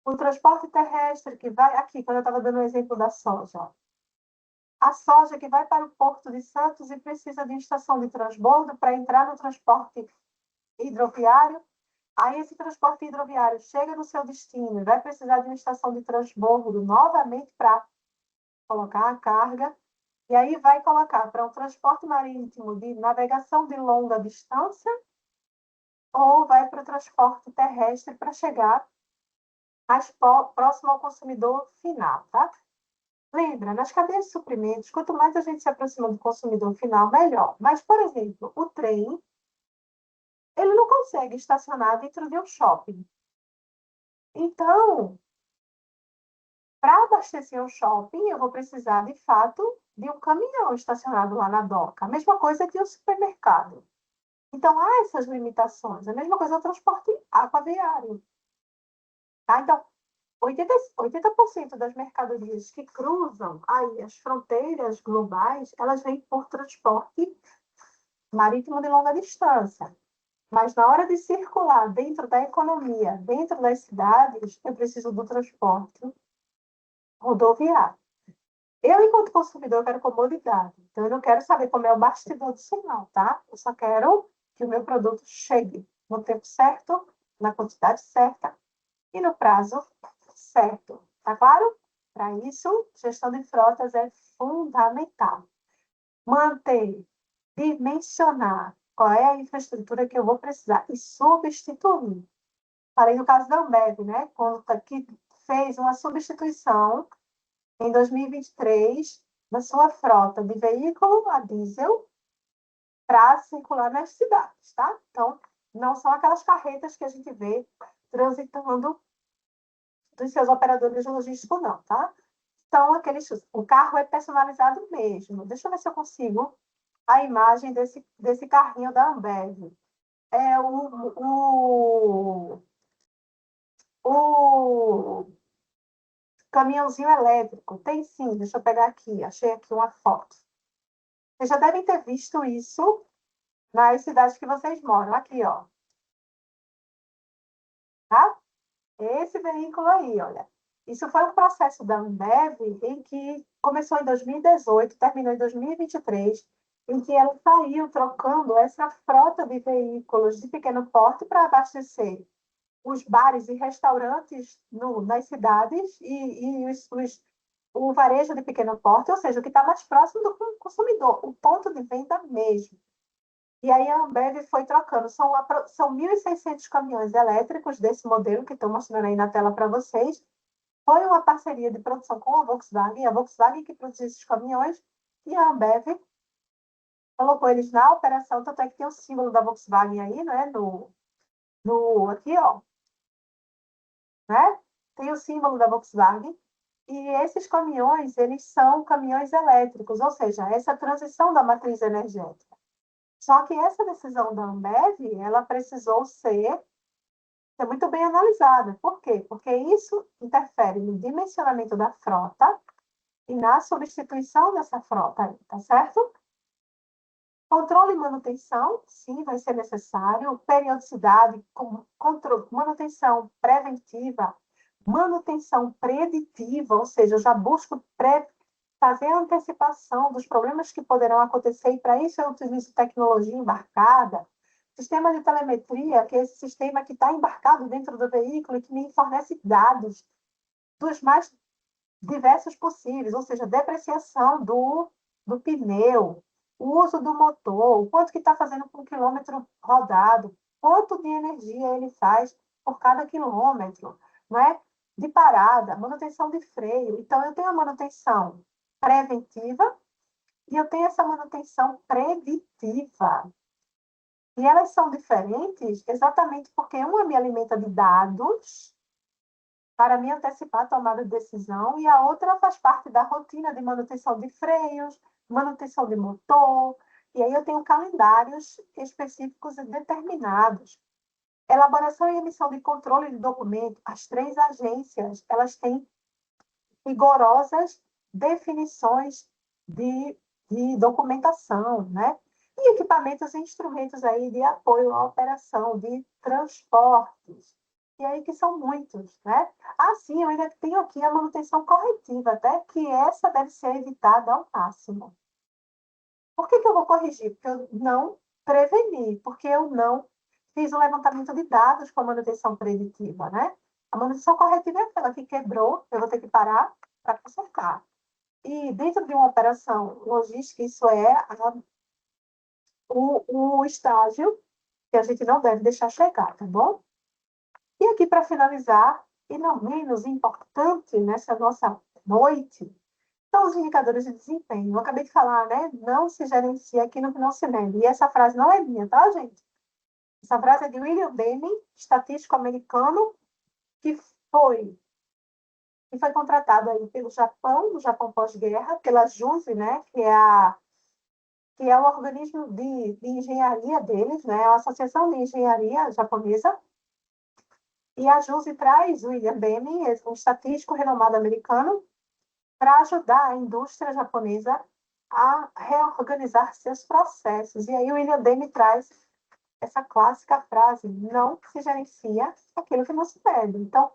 O transporte terrestre que vai aqui, quando eu estava dando o exemplo da soja. A soja que vai para o Porto de Santos e precisa de estação de transbordo para entrar no transporte hidroviário. Aí esse transporte hidroviário chega no seu destino e vai precisar de uma estação de transbordo novamente para colocar a carga. E aí vai colocar para um transporte marítimo de navegação de longa distância ou vai para o transporte terrestre para chegar mais próximo ao consumidor final, tá? Lembra, nas cadeias de suprimentos, quanto mais a gente se aproxima do consumidor final, melhor. Mas, por exemplo, o trem, ele não consegue estacionar dentro de um shopping. Então, para abastecer um shopping, eu vou precisar, de fato, de um caminhão estacionado lá na doca. A mesma coisa que o supermercado. Então, há essas limitações. A mesma coisa é o transporte aquaviário. Tá? Então, 80% das mercadorias que cruzam aí as fronteiras globais, elas vêm por transporte marítimo de longa distância. Mas na hora de circular dentro da economia, dentro das cidades, eu preciso do transporte rodoviário. Eu, enquanto consumidor, quero comodidade. Então, eu não quero saber como é o bastidor disso, não, tá? Eu só quero que o meu produto chegue no tempo certo, na quantidade certa e no prazo certo. Tá claro? Para isso, gestão de frotas é fundamental. Manter, dimensionar qual é a infraestrutura que eu vou precisar e substituir. Falei no caso da Ambev, né? Quando que fez uma substituição em 2023 da sua frota de veículo a diesel para circular nas cidades, tá? Então, não são aquelas carretas que a gente vê transitando dos seus operadores logísticos, não, tá? São aqueles... O carro é personalizado mesmo. Deixa eu ver se eu consigo a imagem desse carrinho da Ambev. É o caminhãozinho elétrico. Tem sim, deixa eu pegar aqui. Achei aqui uma foto. Vocês já devem ter visto isso nas cidades que vocês moram. Aqui, ó. Tá? Esse veículo aí, olha. Isso foi um processo da Ambev em que começou em 2018, terminou em 2023, em que ela saiu trocando essa frota de veículos de pequeno porte para abastecer os bares e restaurantes nas cidades e o varejo de pequeno porte, ou seja, o que está mais próximo do consumidor, o ponto de venda mesmo. E aí a Ambev foi trocando. São 1.600 caminhões elétricos desse modelo que estou mostrando aí na tela para vocês. Foi uma parceria de produção com a Volkswagen que produziu esses caminhões, e a Ambev colocou eles na operação, tanto é que tem o símbolo da Volkswagen aí, né? Aqui, ó, né? Tem o símbolo da Volkswagen. E esses caminhões, eles são caminhões elétricos, ou seja, essa transição da matriz energética. Só que essa decisão da Ambev, ela precisou ser muito bem analisada. Por quê? Porque isso interfere no dimensionamento da frota e na substituição dessa frota aí, tá certo? Controle e manutenção, sim, vai ser necessário. Periodicidade, controle, manutenção preventiva, manutenção preditiva, ou seja, eu já busco fazer a antecipação dos problemas que poderão acontecer, e para isso eu utilizo tecnologia embarcada. Sistema de telemetria, que é esse sistema que está embarcado dentro do veículo e que me fornece dados dos mais diversos possíveis, ou seja, depreciação do pneu, o uso do motor, o quanto que está fazendo por quilômetro rodado, quanto de energia ele faz por cada quilômetro, não é? De parada, manutenção de freio. Então, eu tenho a manutenção preventiva e eu tenho essa manutenção preditiva. E elas são diferentes exatamente porque uma me alimenta de dados para me antecipar a tomada de decisão, e a outra faz parte da rotina de manutenção de freios, manutenção de motor, e aí eu tenho calendários específicos e determinados. Elaboração e emissão de controle de documento, as três agências, elas têm rigorosas definições de documentação, né? E equipamentos e instrumentos aí de apoio à operação, de transportes, e aí que são muitos, né? Assim, eu ainda tenho aqui a manutenção corretiva, até que essa deve ser evitada ao máximo. Por que eu vou corrigir? Porque eu não preveni, porque eu não fiz o levantamento de dados com a manutenção preditiva, né? A manutenção corretiva é aquela que quebrou, eu vou ter que parar para consertar. E dentro de uma operação logística, isso é o estágio que a gente não deve deixar chegar, tá bom? E aqui, para finalizar, e não menos importante nessa nossa noite, são os indicadores de desempenho. Eu acabei de falar, né? Não se gerencia aquilo que não se mede. E essa frase não é minha, tá, gente? Essa frase é de William Deming, estatístico americano, que foi, que foi contratado aí pelo Japão, no Japão pós-guerra, pela JUSE, né? Que é o organismo de engenharia deles, né? A Associação de Engenharia Japonesa. E a JUSE traz William Deming, um estatístico renomado americano, para ajudar a indústria japonesa a reorganizar seus processos. E aí o William Deming traz essa clássica frase: não se gerencia aquilo que não se pede. Então,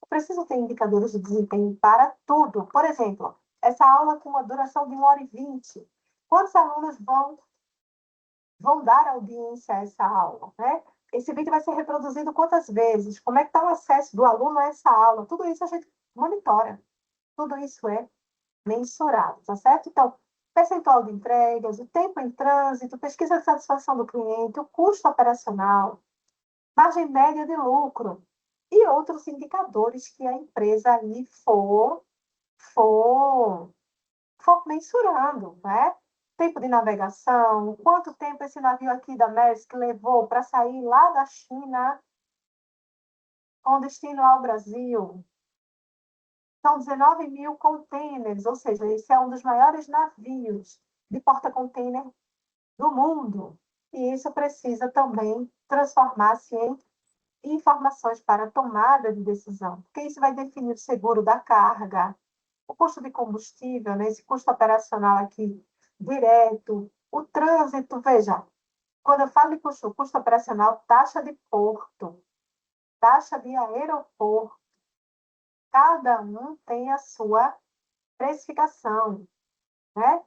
eu preciso ter indicadores de desempenho para tudo. Por exemplo, essa aula com uma duração de 1h20. Quantos alunos vão dar audiência a essa aula, né? Esse vídeo vai ser reproduzido quantas vezes? Como é que está o acesso do aluno a essa aula? Tudo isso a gente monitora. Tudo isso é mensurado, tá certo? Então, percentual de entregas, o tempo em trânsito, pesquisa de satisfação do cliente, o custo operacional, margem média de lucro e outros indicadores que a empresa ali for, for mensurando, né? Tempo de navegação, quanto tempo esse navio aqui da Maersk levou para sair lá da China com destino ao Brasil. São 19 mil containers, ou seja, esse é um dos maiores navios de porta-container do mundo. E isso precisa também transformar-se em informações para tomada de decisão, porque isso vai definir o seguro da carga, o custo de combustível, né, esse custo operacional aqui direto, o trânsito. Veja, quando eu falo de custo operacional, taxa de porto, taxa de aeroporto, cada um tem a sua precificação, né?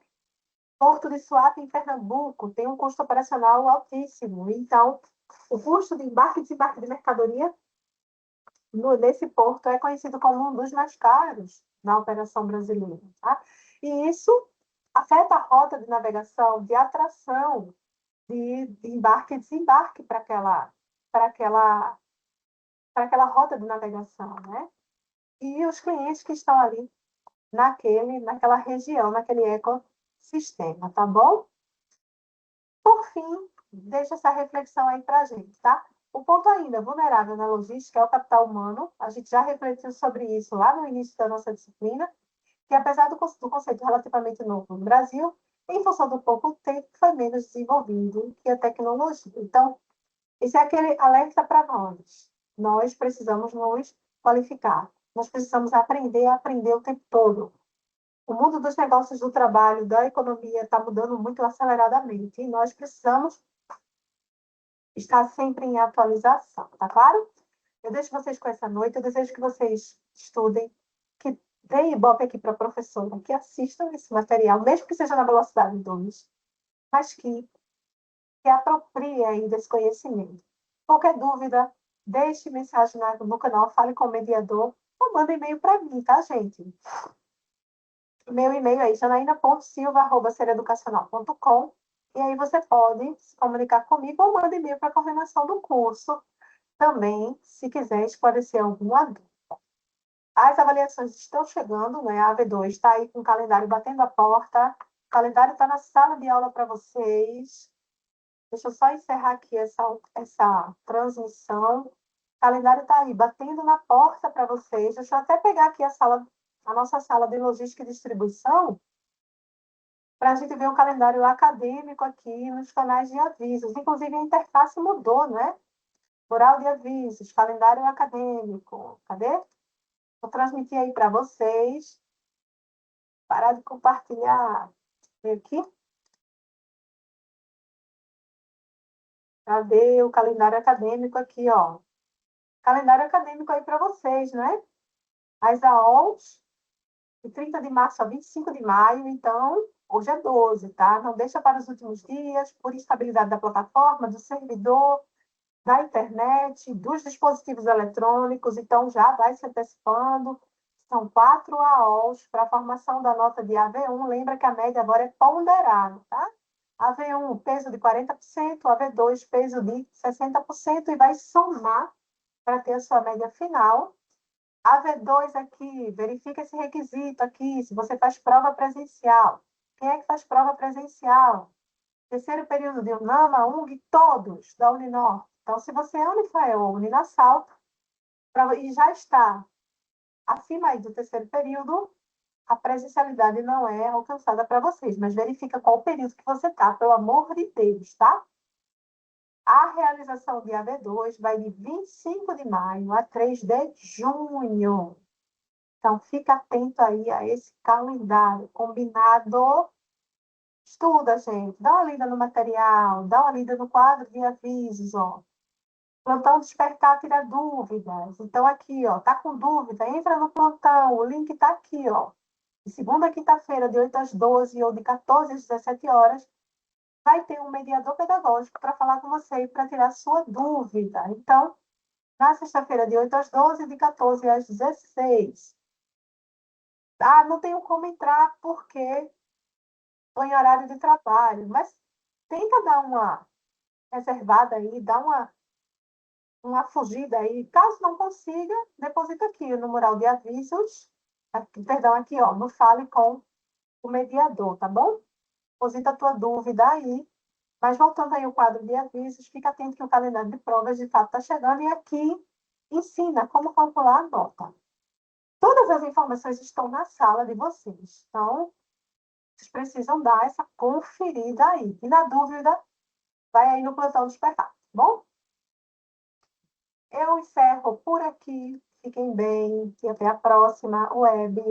Porto de Suape, em Pernambuco, tem um custo operacional altíssimo. Então, o custo de embarque e desembarque de mercadoria nesse porto é conhecido como um dos mais caros na operação brasileira. Tá? E isso afeta a rota de navegação, de atração, de embarque e desembarque para aquela, para aquela rota de navegação. Né? E os clientes que estão ali naquela região, naquele ecossistema, tá bom? Por fim, deixa essa reflexão aí para a gente, tá? O ponto ainda vulnerável na logística é o capital humano. A gente já refletiu sobre isso lá no início da nossa disciplina, que apesar do conceito relativamente novo no Brasil, em função do pouco tempo, foi menos desenvolvido que a tecnologia. Então, esse é aquele alerta para nós. Nós precisamos nos qualificar. Nós precisamos aprender a aprender o tempo todo. O mundo dos negócios, do trabalho, da economia está mudando muito aceleradamente e nós precisamos estar sempre em atualização, tá claro? Eu deixo vocês com essa noite, eu desejo que vocês estudem, que deem ibope aqui para a professora, que assistam esse material, mesmo que seja na velocidade 2, mas que apropriem aí desse conhecimento. Qualquer dúvida, deixe mensagem no canal, fale com o mediador, ou manda e-mail para mim, tá, gente? Meu e-mail é janaína.silva@sereducacional.com, e aí você pode se comunicar comigo ou manda e-mail para a coordenação do curso também, se quiser esclarecer alguma dúvida. As avaliações estão chegando, né? A AV2 está aí com o calendário batendo a porta, o calendário está na sala de aula para vocês. Deixa eu só encerrar aqui essa transmissão. O calendário está aí, batendo na porta para vocês. Deixa eu até pegar aqui a nossa sala de logística e distribuição, para a gente ver o calendário acadêmico aqui nos canais de avisos. Inclusive, a interface mudou, né? Mural de avisos, calendário acadêmico. Cadê? Vou transmitir aí para vocês. Parar de compartilhar. Vem aqui. Cadê o calendário acadêmico aqui, ó? Calendário acadêmico aí para vocês, né? As AOLs, de 30 de março a 25 de maio, então, hoje é 12, tá? Não deixa para os últimos dias, por instabilidade da plataforma, do servidor, da internet, dos dispositivos eletrônicos, então já vai se antecipando. São 4 AOLs para a formação da nota de AV1. Lembra que a média agora é ponderada, tá? AV1, peso de 40%, AV2, peso de 60%, e vai somar para ter a sua média final. AV2 aqui, verifica esse requisito aqui, se você faz prova presencial. Quem é que faz prova presencial? Terceiro período de UNAMA, UNG, todos da Uninor. Então, se você é Unifael ou Uninasal e já está acima aí do terceiro período, a presencialidade não é alcançada para vocês, mas verifica qual período que você está, pelo amor de Deus, tá? A realização de AV2 vai de 25 de maio a 3 de junho. Então, fica atento aí a esse calendário, combinado? Estuda, gente, dá uma lida no material, dá uma lida no quadro de avisos, ó. Plantão Despertar tira dúvidas. Então, aqui, ó, tá com dúvida? Entra no plantão, o link tá aqui, ó. De segunda a quinta-feira, de 8 às 12 ou de 14 às 17 horas, vai ter um mediador pedagógico para falar com você e para tirar sua dúvida. Então, na sexta-feira, de 8 às 12, de 14 às 16. Ah, não tenho como entrar porque estou em horário de trabalho, mas tenta dar uma reservada aí, dá uma fugida aí. Caso não consiga, deposita aqui no mural de avisos, aqui, perdão, aqui, ó, no Fale com o mediador, tá bom? Deposita a tua dúvida aí. Mas voltando aí ao quadro de avisos, fica atento que o calendário de provas de fato está chegando e aqui ensina como calcular a nota. Todas as informações estão na sala de vocês. Então, vocês precisam dar essa conferida aí. E na dúvida, vai aí no plantão Despertar, tá bom? Eu encerro por aqui. Fiquem bem e até a próxima web.